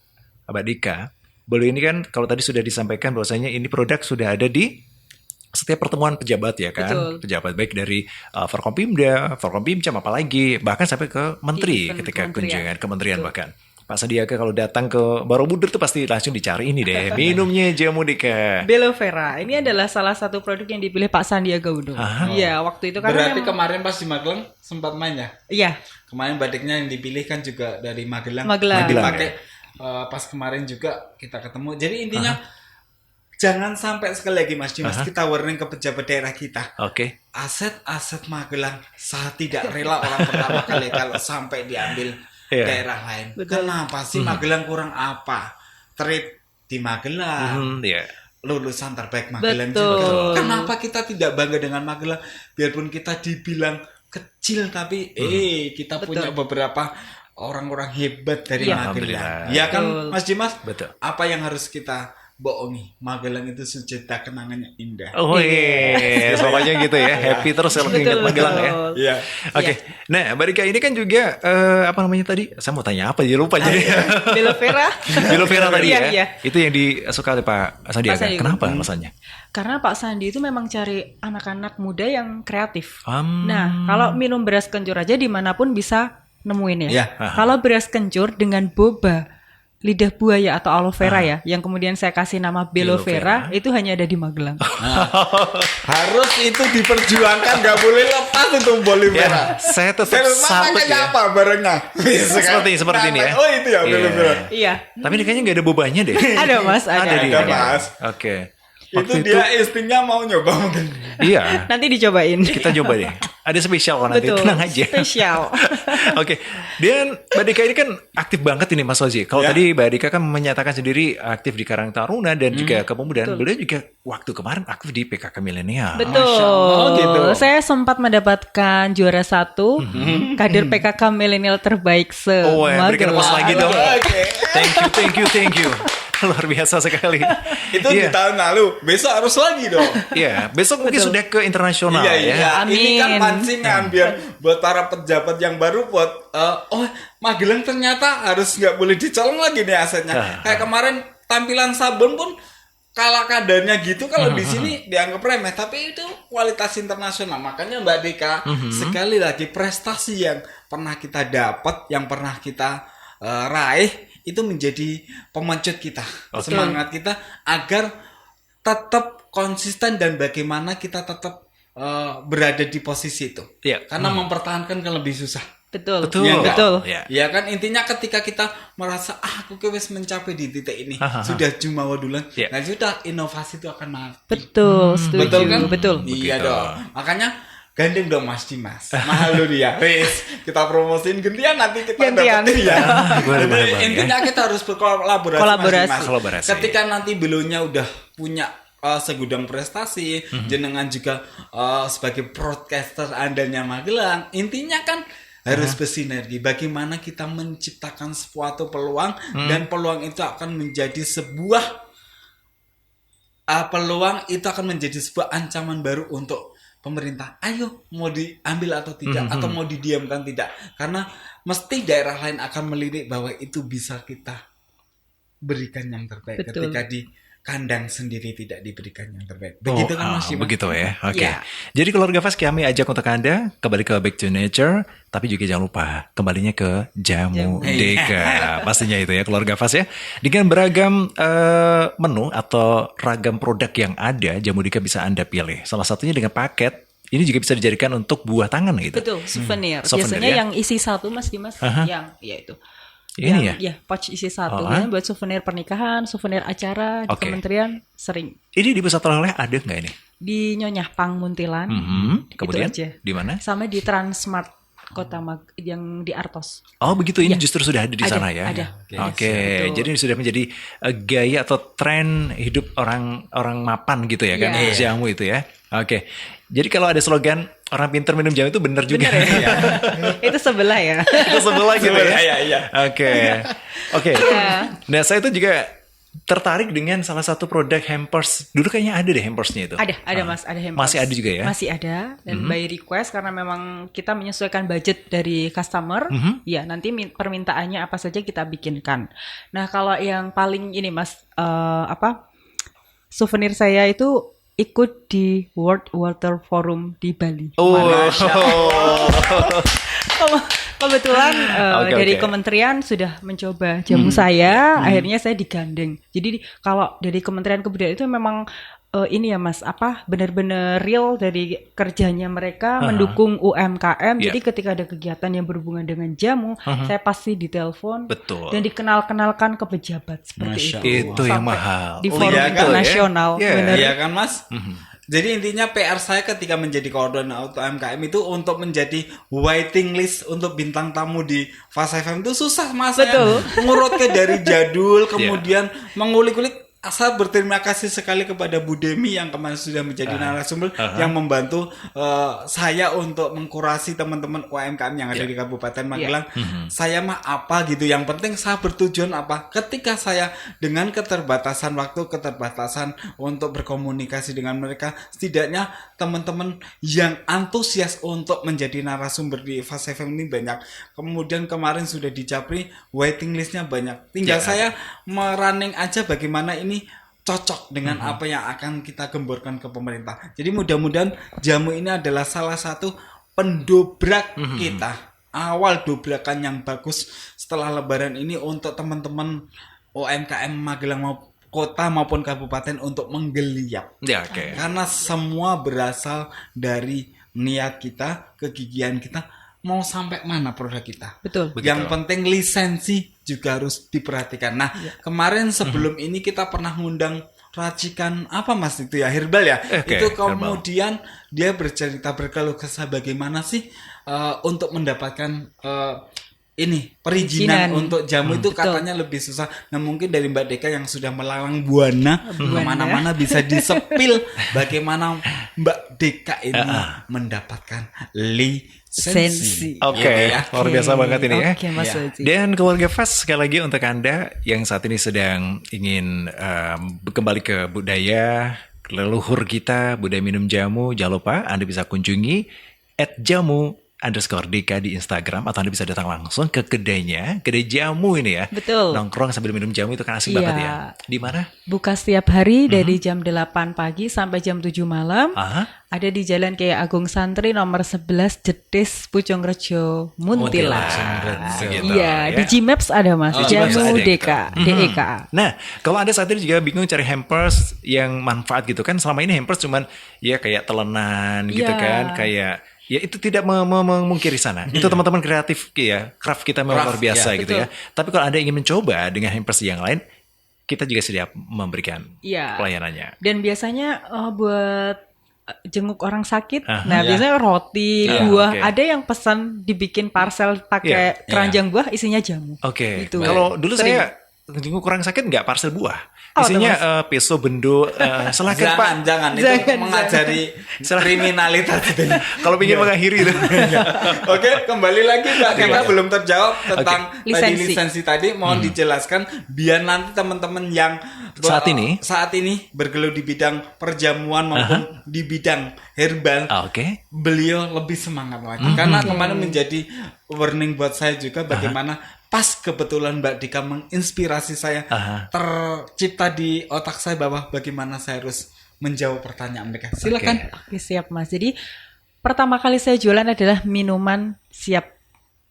Mbak Dika, boleh ini kan kalau tadi sudah disampaikan bahwasanya ini produk sudah ada di setiap pertemuan pejabat ya kan, Betul. pejabat baik dari Forkompimda, Forkompimcam, apalagi bahkan sampai ke menteri Event ketika kementerian. kunjungan kementerian bahkan. Pak Sandiaga kalau datang ke Borobudur tuh pasti langsung dicari ini deh, minumnya jamu Dika. Belovera, ini adalah salah satu produk yang dipilih Pak Sandiaga Uno. Iya, waktu itu kan Berarti kemarin pas di Magelang sempat main ya? iya, Kemarin batiknya yang dipilih kan juga dari Magelang. Magelang. Dipakai pas kemarin juga kita ketemu. Jadi intinya jangan sampai sekali lagi Mas Dimas kita warning ke pejabat daerah kita. Oke. Aset-aset Magelang saya tidak rela orang pertama kali kalau sampai diambil daerah lain. Kenapa sih Magelang kurang apa? Trade di Magelang. Iya. Lulusan terbaik Magelang Betul. juga. Kenapa kita tidak bangga dengan Magelang? Biarpun kita dibilang kecil tapi kita punya beberapa orang-orang hebat dari Iya, Magelang. alhamdulillah. Ya kan Betul. Mas Dimas? Betul. Apa yang harus kita bohongi. Magelang itu sejuta kenangannya indah. Oh iya, pokoknya gitu ya. Happy terus kalau ingat Magelang ya. Iya. Oke. Nah, Mbak Rika ini kan juga apa namanya tadi? Saya mau tanya apa jadi lupa jadi. Belo Vera. Belo Vera tadi Iya, ya. iya. Itu yang disuka oleh Pak Sandiaga. Sandiaga. Kenapa alasannya? Karena Pak Sandi itu memang cari anak-anak muda yang kreatif. Hmm. Nah, kalau minum beras kencur aja dimanapun bisa nemuin ya. Iya. Kalau beras kencur dengan boba, lidah buaya atau aloe vera ya, yang kemudian saya kasih nama Belo Belo Vera, itu hanya ada di Magelang. Harus itu diperjuangkan, nggak boleh lepas untuk Belo Vera. Ya, saya tetap Saya salut makanya ya. apa barengnya? Seperti ini ya. Oh itu ya Belo Vera. Iya, Tapi ini kayaknya nggak ada bobanya deh. ada Mas, ada. Ada, Ada, Mas. Oke. Itu Waktu dia istrinya mau nyoba mungkin. Iya. Nanti dicobain. Kita coba deh. Ada spesial kok nanti, Betul, tenang aja. spesial. Oke, dan Mbak Dika ini kan aktif banget ini Mas Ozi. Kalau Ya. tadi Mbak Dika kan menyatakan sendiri aktif di Karang Taruna dan juga kepemudaan. Betul. Beliau juga waktu kemarin aktif di PKK Milenial. Betul. Masya Allah, gitu. Saya sempat mendapatkan juara 1 kader PKK milenial terbaik Oh, ya, berikan se-Magelang. aplaus lagi dong. Oke. Thank you. Luar biasa sekali. Itu di tahun lalu. Besok harus lagi dong. Iya, besok mungkin sudah ke internasional Iya, ya. iya. Ini kan Amin. pancingan biar buat para pejabat yang baru buat oh Magelang ternyata harus nggak boleh dicolong lagi nih asetnya. Kayak kemarin tampilan sabun pun kalah kadarnya gitu kalau di sini dianggap remeh, tapi itu kualitas internasional. Makanya Mbak Dika sekali lagi prestasi yang pernah kita dapat, yang pernah kita raih itu menjadi pemancut kita, semangat kita agar tetap konsisten dan bagaimana kita tetap berada di posisi itu. Iya. Karena mempertahankan kan lebih susah. Betul. Betul. Iya, enggak? Betul. Ya. Ya kan intinya ketika kita merasa aku wis mencapai di titik ini sudah cuma wadulan, Ya. nah sudah inovasi itu akan mati. Betul, setuju. Betul kan? Betul. Iya Begitu. dong. Makanya gandeng dong Mas Dimas. Mahal lu dia. Wis, kita promosiin gantian nanti kita Gantian. dapetin ya. Boleh, boleh, boleh, Intinya kita harus berkolaborasi. Kolaborasi. Mas Dimas. Kolaborasi. Ketika nanti belunya udah punya segudang prestasi, jenengan juga sebagai broadcaster andalnya Magelang. Intinya kan harus bersinergi. Bagaimana kita menciptakan suatu peluang dan peluang itu akan menjadi sebuah peluang itu akan menjadi sebuah ancaman baru untuk pemerintah. Ayo mau diambil atau tidak, atau mau didiamkan tidak, karena mesti daerah lain akan melirik bahwa itu bisa kita berikan yang terbaik. Betul. Ketika di kandang sendiri tidak diberikan yang terbaik. Begitu kan Mas Dimas? Begitu ya. Oke. Ya. Jadi keluarga Fast kami ajak untuk Anda kembali ke Back to Nature, tapi juga jangan lupa kembalinya ke Jamu Deka. Pastinya itu ya keluarga Fast ya. Dengan beragam menu atau ragam produk yang ada, Jamu Deka bisa Anda pilih. Salah satunya dengan paket. Ini juga bisa dijadikan untuk buah tangan gitu. Betul, souvenir. Souvenir, Biasanya ya? yang isi satu Mas Dimas, yang ya itu. Ini yang, ya, pouch isi satu. Oh, Kan buat souvenir pernikahan, souvenir acara di Oke. kementerian sering. Ini di pusat oleh-oleh ada nggak ini? Di Nyonyah Pang Muntilan. Kemudian Itu aja. di mana? Sama di Transmart Kota yang di Artos. Oh begitu, ini Ya. justru sudah ada di Ada, sana ya. ada. Oke, Betul. jadi ini sudah menjadi gaya atau tren hidup orang mapan gitu ya kan, Iya. jamu itu ya. Oke, jadi kalau ada slogan orang pintar minum jamu itu benar juga. Bener ya? Itu sebelah ya. Itu sebelah gitu ya. Iya, iya. Oke. Iya. Nah saya itu juga tertarik dengan salah satu produk hampers. Dulu kayaknya ada deh hampersnya itu. Ada Mas, ada hampers. Masih ada juga ya? Masih ada dan by request karena memang kita menyesuaikan budget dari customer. Ya, nanti permintaannya apa saja kita bikinkan. Nah, kalau yang paling ini Mas souvenir saya itu ikut di World Water Forum di Bali. Oh. Kebetulan Oke, dari oke. kementerian sudah mencoba jamu saya, akhirnya saya digandeng. Jadi kalau dari Kementerian Kebudayaan itu memang ini ya Mas, benar-benar real dari kerjanya mereka mendukung UMKM. Iya. Jadi ketika ada kegiatan yang berhubungan dengan jamu, saya pasti ditelepon Betul. dan dikenalkan ke pejabat seperti Masya itu. Itu yang Sampai mahal. Di forum iya kan? internasional, Iya. bener. Iya kan Mas? Jadi intinya PR saya ketika menjadi koordinator UMKM itu untuk menjadi waiting list untuk bintang tamu di Fast FM itu susah Mas. Betul. Saya ngurut ke dari jadul kemudian mengulik-ulik saya berterima kasih sekali kepada Bu Demi yang kemarin sudah menjadi narasumber yang membantu saya untuk mengkurasi teman-teman UMKM yang ada di Kabupaten Magelang. Saya mah apa gitu, yang penting saya bertujuan apa. Ketika saya dengan keterbatasan waktu, keterbatasan untuk berkomunikasi dengan mereka, setidaknya teman-teman yang antusias untuk menjadi narasumber di Fast FM ini banyak. Kemudian kemarin sudah dicapri, waiting listnya banyak. Tinggal saya merunning aja bagaimana ini cocok dengan apa yang akan kita gemborkan ke pemerintah. Jadi mudah-mudahan jamu ini adalah salah satu pendobrak kita. Awal dobrakan yang bagus setelah Lebaran ini untuk teman-teman UMKM Magelang kota maupun kabupaten untuk menggeliat. Ya, oke. Karena semua berasal dari niat kita, kegigihan kita, mau sampai mana produk kita. Betul. Yang penting lisensi juga harus diperhatikan. Nah, kemarin sebelum ini kita pernah ngundang racikan apa Mas itu ya, herbal ya. Oke, Itu kemudian dia bercerita berkeluh kesah bagaimana sih untuk mendapatkan ini perizinan untuk jamu itu katanya lebih susah. Nah, mungkin dari Mbak Deka yang sudah melalang buana kemana-mana bisa disepil bagaimana Mbak Deka ini mendapatkan lisensi. Oke, luar biasa banget ini ya. Oke, Mas Waji. Dan keluarga Fast, sekali lagi untuk Anda yang saat ini sedang ingin kembali ke budaya leluhur kita, budaya minum jamu, jangan lupa Anda bisa kunjungi @jamu_deka di Instagram, atau Anda bisa datang langsung ke kedainya, kedai jamu ini ya. Betul. Nongkrong sambil minum jamu itu kan asik Iya. banget ya. Di mana? Buka setiap hari dari jam 8 pagi sampai jam 7 malam. Aha. Ada di Jalan Kiai Agung Santri nomor 11 Jetis Pucungrejo Muntila. Gitu, Iya, ya. di Gmaps ada Mas. Gmaps Jamu ada. DK, DEK. Nah, kalau Anda saat ini juga bingung cari hampers yang manfaat gitu kan, selama ini hampers cuman ya kayak telenan gitu Iya. kan, kayak ya itu tidak memungkiri sana. Itu teman-teman kreatif ya, craft kita memang luar biasa gitu ya. Tapi kalau Anda ingin mencoba dengan hampers yang lain, kita juga siap memberikan Iya. pelayanannya. Dan biasanya buat jenguk orang sakit, Aha. biasanya roti, Iya, buah. oke. Ada yang pesan dibikin parcel pakai keranjang buah, isinya jamu. Oke, Gitu. kalau dulu Sering. saya kurang sakit nggak parcel buah. Oh, Isinya peso, bendo, silakan Pak. Jangan itu Jangan, mengajari kriminalitas itu. Kalau ingin mengakhiri itu. Oke, kembali lagi Mbak Deka belum terjawab tentang tadi Lisensi. lisensi tadi, mohon dijelaskan biar nanti teman-teman yang Saat ini? bergelut di bidang perjamuan maupun di bidang herbal, Oke. beliau lebih semangat lagi. Karena kemarin menjadi warning buat saya juga bagaimana pas kebetulan Mbak Dika menginspirasi saya, tercipta di otak saya bahwa bagaimana saya harus menjawab pertanyaan mereka. Silakan. Oke, siap Mas. Jadi pertama kali saya jualan adalah minuman siap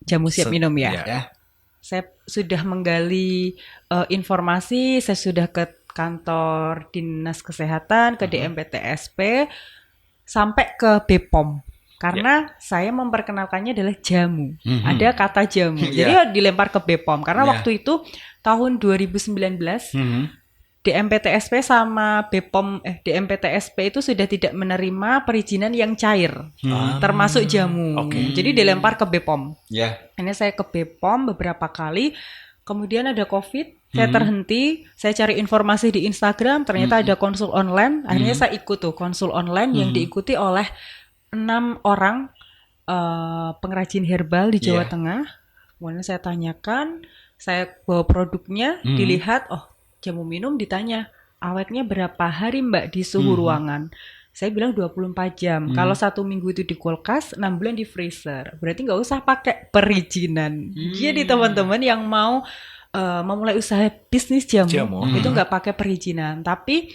jamu siap minum ya. Ya. Saya sudah menggali informasi, saya sudah ke kantor Dinas Kesehatan, ke DMPTSP, sampai ke BPOM. Karena saya memperkenalkannya adalah jamu. Ada kata jamu. Jadi dilempar ke BPOM. Karena waktu itu tahun 2019 DMPTSP sama BPOM DMPTSP itu sudah tidak menerima perizinan yang cair, termasuk jamu. Jadi dilempar ke BPOM. Ya. Ini saya ke BPOM beberapa kali. Kemudian ada COVID, saya terhenti, saya cari informasi di Instagram, ternyata ada konsul online. Akhirnya saya ikut tuh konsul online yang diikuti oleh 6 orang pengrajin herbal di Jawa Tengah. Kemudian saya tanyakan, saya bawa produknya, dilihat, oh jamu minum, ditanya awetnya berapa hari Mbak di suhu ruangan. Saya bilang 24 jam. Kalau 1 minggu itu di kulkas, 6 bulan di freezer. Berarti nggak usah pakai perizinan. Jadi teman-teman yang mau memulai usaha bisnis jamu. Itu nggak pakai perizinan. Tapi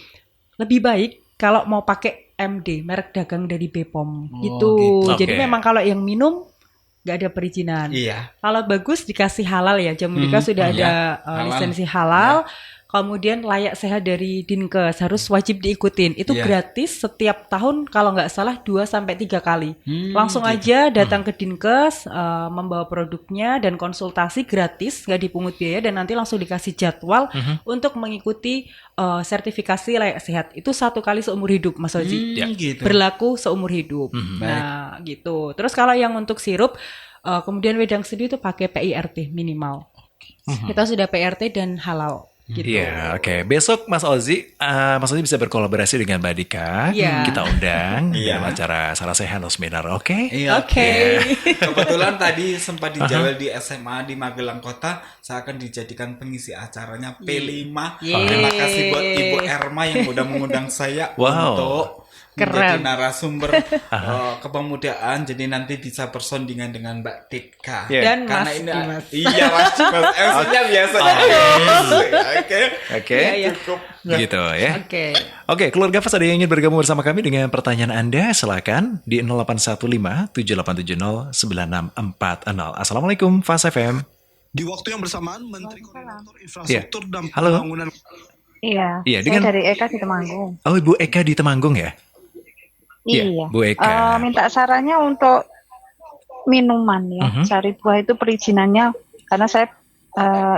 lebih baik kalau mau pakai MD, merek dagang dari BPOM. Gitu. Jadi memang kalau yang minum nggak ada perizinan. Iya. Kalau bagus dikasih halal ya. Jamu Dika sudah ada lisensi halal. Kemudian layak sehat dari Dinkes, harus wajib diikutin. Itu gratis setiap tahun kalau nggak salah 2-3 kali. Langsung aja datang ke Dinkes, membawa produknya dan konsultasi gratis, nggak dipungut biaya, dan nanti langsung dikasih jadwal untuk mengikuti sertifikasi layak sehat. Itu 1 kali seumur hidup, Mas Oji. Gitu. Berlaku seumur hidup. Nah, gitu. Terus kalau yang untuk sirup, kemudian wedang seduh itu pakai PIRT minimal. Kita sudah PRT dan halal. gitu. Iya, oke. Besok Mas Ozi bisa berkolaborasi dengan Mbak Dika. Iya. Kita undang Iya. dalam acara Sarah Sehan Seminar, oke? Iya, Oke. Kebetulan tadi sempat dijawab di SMA di Magelang Kota, saya akan dijadikan pengisi acaranya P5. Yeay. Terima kasih buat Ibu Erma yang udah mengundang saya Wow. untuk menjadi Keren. narasumber kepemudaan. Jadi nanti bisa bersondingan dengan Mbak Dika. Iya. Dan Karena Mas ini Dimas. iya Mas Dimas. Maksudnya biasa. Oke. Oke. Iya, iya. Cukup. Gitu ya. Oke. Oke, keluarga Fas ada yang ingin bergabung bersama kami dengan pertanyaan Anda, silakan di 0815-7870-9640. Assalamualaikum Fas FM. Di waktu yang bersamaan, Menteri Koordinator Infrastruktur dan Halo. Pembangunan Iya, Iya, saya dengan- dari Eka di Temanggung. Oh, Ibu Eka di Temanggung ya? Iya, Iya. Bu Eka. Minta sarannya untuk minuman ya. Mhm. Sari buah itu perizinannya karena saya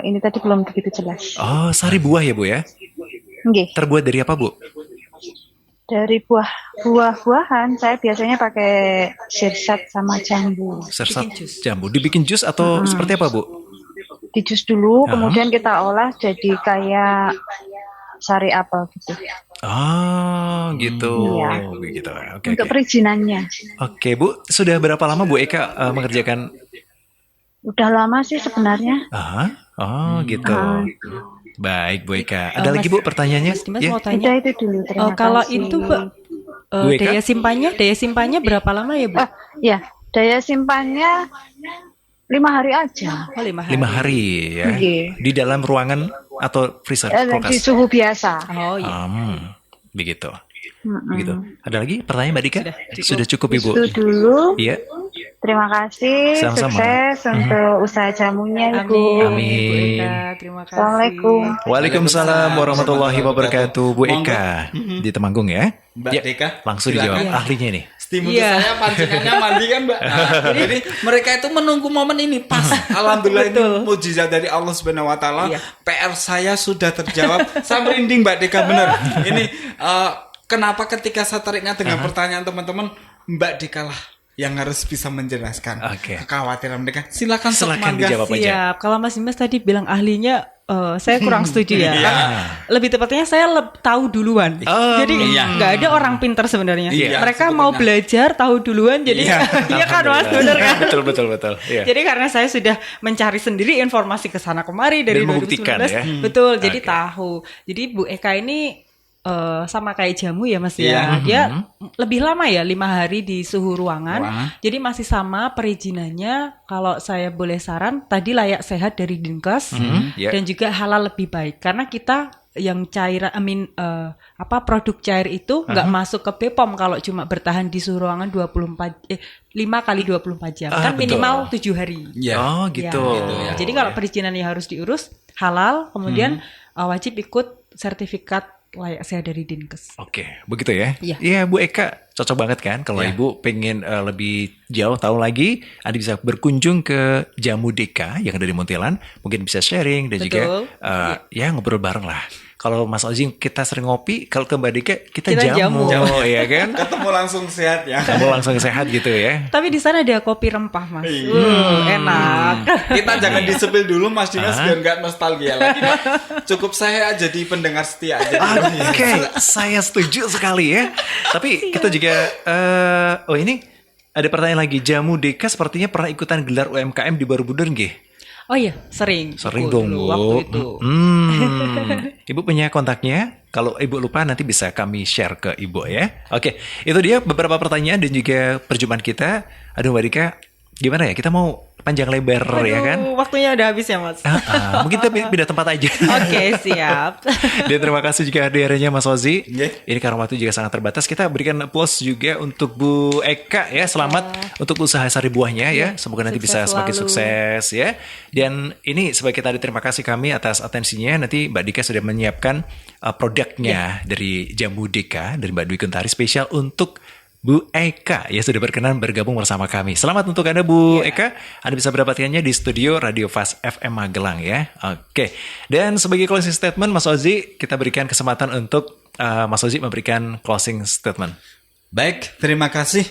ini tadi belum begitu jelas. Oh, sari buah ya Bu ya? Nggih. Terbuat dari apa Bu? Dari buah-buahan saya biasanya pakai sirsat sama jambu. Sersat Bikin jus. jambu. Dibikin jus atau seperti apa Bu? Dijus dulu, Ah. kemudian kita olah jadi kayak sari apel gitu. Oh, gitu. Iya. Begitu. Oke, Untuk oke. perizinannya. Oke, Bu. Sudah berapa lama Bu Eka mengerjakan? Udah lama sih sebenarnya. Ah, oh, gitu. Ah. Baik, Bu Eka. Ada Mas- lagi Bu pertanyaannya? Mas Dimas Ya. mau Udah tanya. itu dulu. Terima Kalau kasih. itu Mbak, Bu Eka? daya simpannya berapa lama ya Bu? Ya, daya simpannya 5 hari aja. Oh, 5 hari. 5 hari ya. Iya. Di dalam ruangan atau freezer Di kulkas? suhu biasa. Oh iya. Begitu. Mm-mm. Begitu. Ada lagi pertanyaan Mbak Dika? Sudah, Sudah cukup Ibu. Itu dulu. Iya. Terima kasih. Sama-sama. Sukses untuk usaha jamunya, Ibu. Amin. Amin. Bu Eka, terima kasih. Assalamualaikum. Waalaikumsalam warahmatullahi wabarakatuh. Bu Monggo. Eka di Temanggung ya. Mbak Ya, Dika, langsung silakan. dijawab Iya. ahlinya nih. Stimulus Iya. saya pancingannya mandi kan Mbak. Nah, jadi mereka itu menunggu momen ini pas. Alhamdulillah ini mujizat dari Allah Subhanahu Wa Taala. Iya. PR saya sudah terjawab. Saya merinding Mbak Dika bener. Ini kenapa ketika saya teringat dengan pertanyaan teman-teman, Mbak Dika lah yang harus bisa menjelaskan Oke. kekhawatiran mereka. Silakan Sob Silakan Mangga. dijawab aja. Siap. Kalau Mas Dimas tadi bilang ahlinya, saya kurang setuju ya. Iya. Lebih tepatnya saya tahu duluan. Oh, Jadi iya. nggak ada orang pintar sebenarnya. Iya, Mereka sebetulnya. mau belajar tahu duluan. Jadi Iya. iya kan Mas, Alhamdulillah. bener kan? Betul betul betul. Iya. Jadi karena saya sudah mencari sendiri informasi ke sana kemari dari Dan membuktikan 2019, ya. betul. Jadi Oke. tahu. Jadi Bu Eka ini sama kayak jamu ya Mas Iya. ya. Dia lebih lama ya 5 hari di suhu ruangan. Ruangan. Jadi masih sama perizinannya. Kalau saya boleh saran, tadi layak sehat dari Dinkes ya. dan juga halal lebih baik karena kita yang cairan produk cair itu nggak masuk ke BPOM kalau cuma bertahan di suhu ruangan 5 kali 24 jam Ah, kan betul. minimal 7 hari. Iya. Oh, gitu. Ya, Jadi kalau perizinannya harus diurus halal, kemudian wajib ikut sertifikat layak sehat dari Dinkes. Oke, begitu ya? Iya. Iya, Bu Eka cocok banget kan kalau Iya. Ibu pengen lebih jauh tahu lagi, Anda bisa berkunjung ke Jamu Deka yang ada di Muntilan, mungkin bisa sharing dan juga Betul. ya ngobrol bareng lah. Kalau Mas Ozi kita sering ngopi, kalau ke Mbak Dika kita Kita jamu, jamu. ya kan? Ketemu langsung sehat ya. Kamu langsung sehat gitu ya. Tapi di sana ada kopi rempah, Mas. Iya. Enak. Kita jangan disepil dulu Mas Dimas Ah. biar nggak nostalgia lagi. Mas. Cukup saya jadi pendengar setia aja. Oke, saya setuju sekali ya. Tapi kita juga, ini ada pertanyaan lagi. Jamu Deka sepertinya pernah ikutan gelar UMKM di Borobudur nggih? Oh iya, sering. Sering Dulu, dong, Bu. waktu itu. Ibu punya kontaknya? Kalau Ibu lupa nanti bisa kami share ke Ibu ya. Oke, itu dia beberapa pertanyaan dan juga perjumpaan kita. Aduh Mbak Dika, gimana ya? Kita mau panjang lebar ya kan? Aduh, waktunya udah habis ya, Mas. Mungkin kita pindah tempat aja. Oke, siap. Dan terima kasih juga hadirnya Mas Ozi. Nggih. Ini karena waktu juga sangat terbatas, kita berikan applause juga untuk Bu Eka ya. Selamat untuk usaha sari buahnya ya. Semoga nanti Sukses bisa semakin selalu. sukses ya. Dan ini sebagai kita ada terima kasih kami atas atensinya. Nanti Mbak Dika sudah menyiapkan produknya dari Jamu Deka dari Mbak Dwi Kuntari spesial untuk Bu Eka ya sudah berkenan bergabung bersama kami. Selamat untuk Anda Bu Eka. Anda bisa mendapatkannya di studio Radio Fast FM Magelang ya. Oke. Dan sebagai closing statement Mas Ozi, kita berikan kesempatan untuk Mas Ozi memberikan closing statement. Baik, terima kasih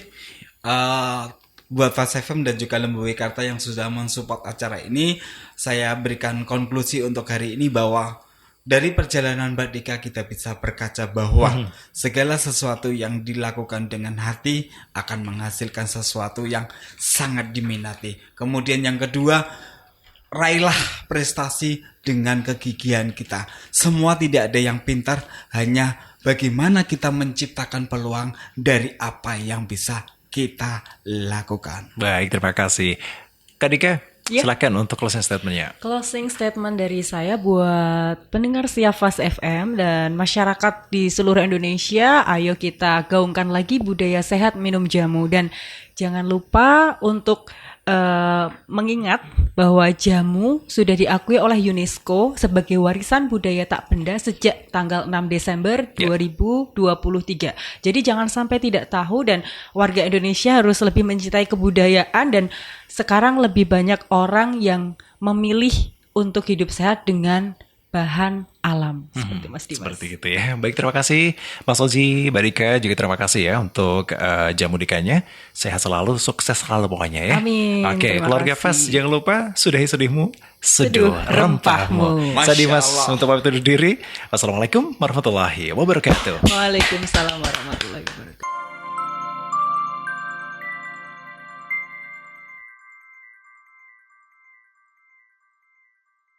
buat Fast FM dan juga Lembu Wikarta yang sudah mensupport acara ini. Saya berikan konklusi untuk hari ini bahwa dari perjalanan Mbak Dika kita bisa berkaca bahwa segala sesuatu yang dilakukan dengan hati akan menghasilkan sesuatu yang sangat diminati. Kemudian yang kedua, raihlah prestasi dengan kegigihan kita. Semua tidak ada yang pintar, hanya bagaimana kita menciptakan peluang dari apa yang bisa kita lakukan. Baik, terima kasih. Kak Dika, Ya. silakan untuk closing statement-nya. Closing statement dari saya buat pendengar Siap Fast FM dan masyarakat di seluruh Indonesia, ayo kita gaungkan lagi budaya sehat minum jamu dan jangan lupa untuk mengingat bahwa jamu sudah diakui oleh UNESCO sebagai warisan budaya tak benda sejak tanggal 6 Desember 2023. Jadi jangan sampai tidak tahu dan warga Indonesia harus lebih mencintai kebudayaan dan sekarang lebih banyak orang yang memilih untuk hidup sehat dengan bahan alam seperti Mas Dimas. Seperti itu ya. Baik, terima kasih Mas Ozi, Mbak Dika, juga terima kasih ya untuk jamu Dikanya. Sehat selalu, sukses selalu pokoknya ya. Amin, Oke, terima keluarga kasih. Fast, jangan lupa sudahi sedihmu, seduh rempahmu. Masya Saya Dimas Allah. untuk pamit undur diri. Wassalamualaikum warahmatullahi wabarakatuh. Waalaikumsalam warahmatullahi wabarakatuh.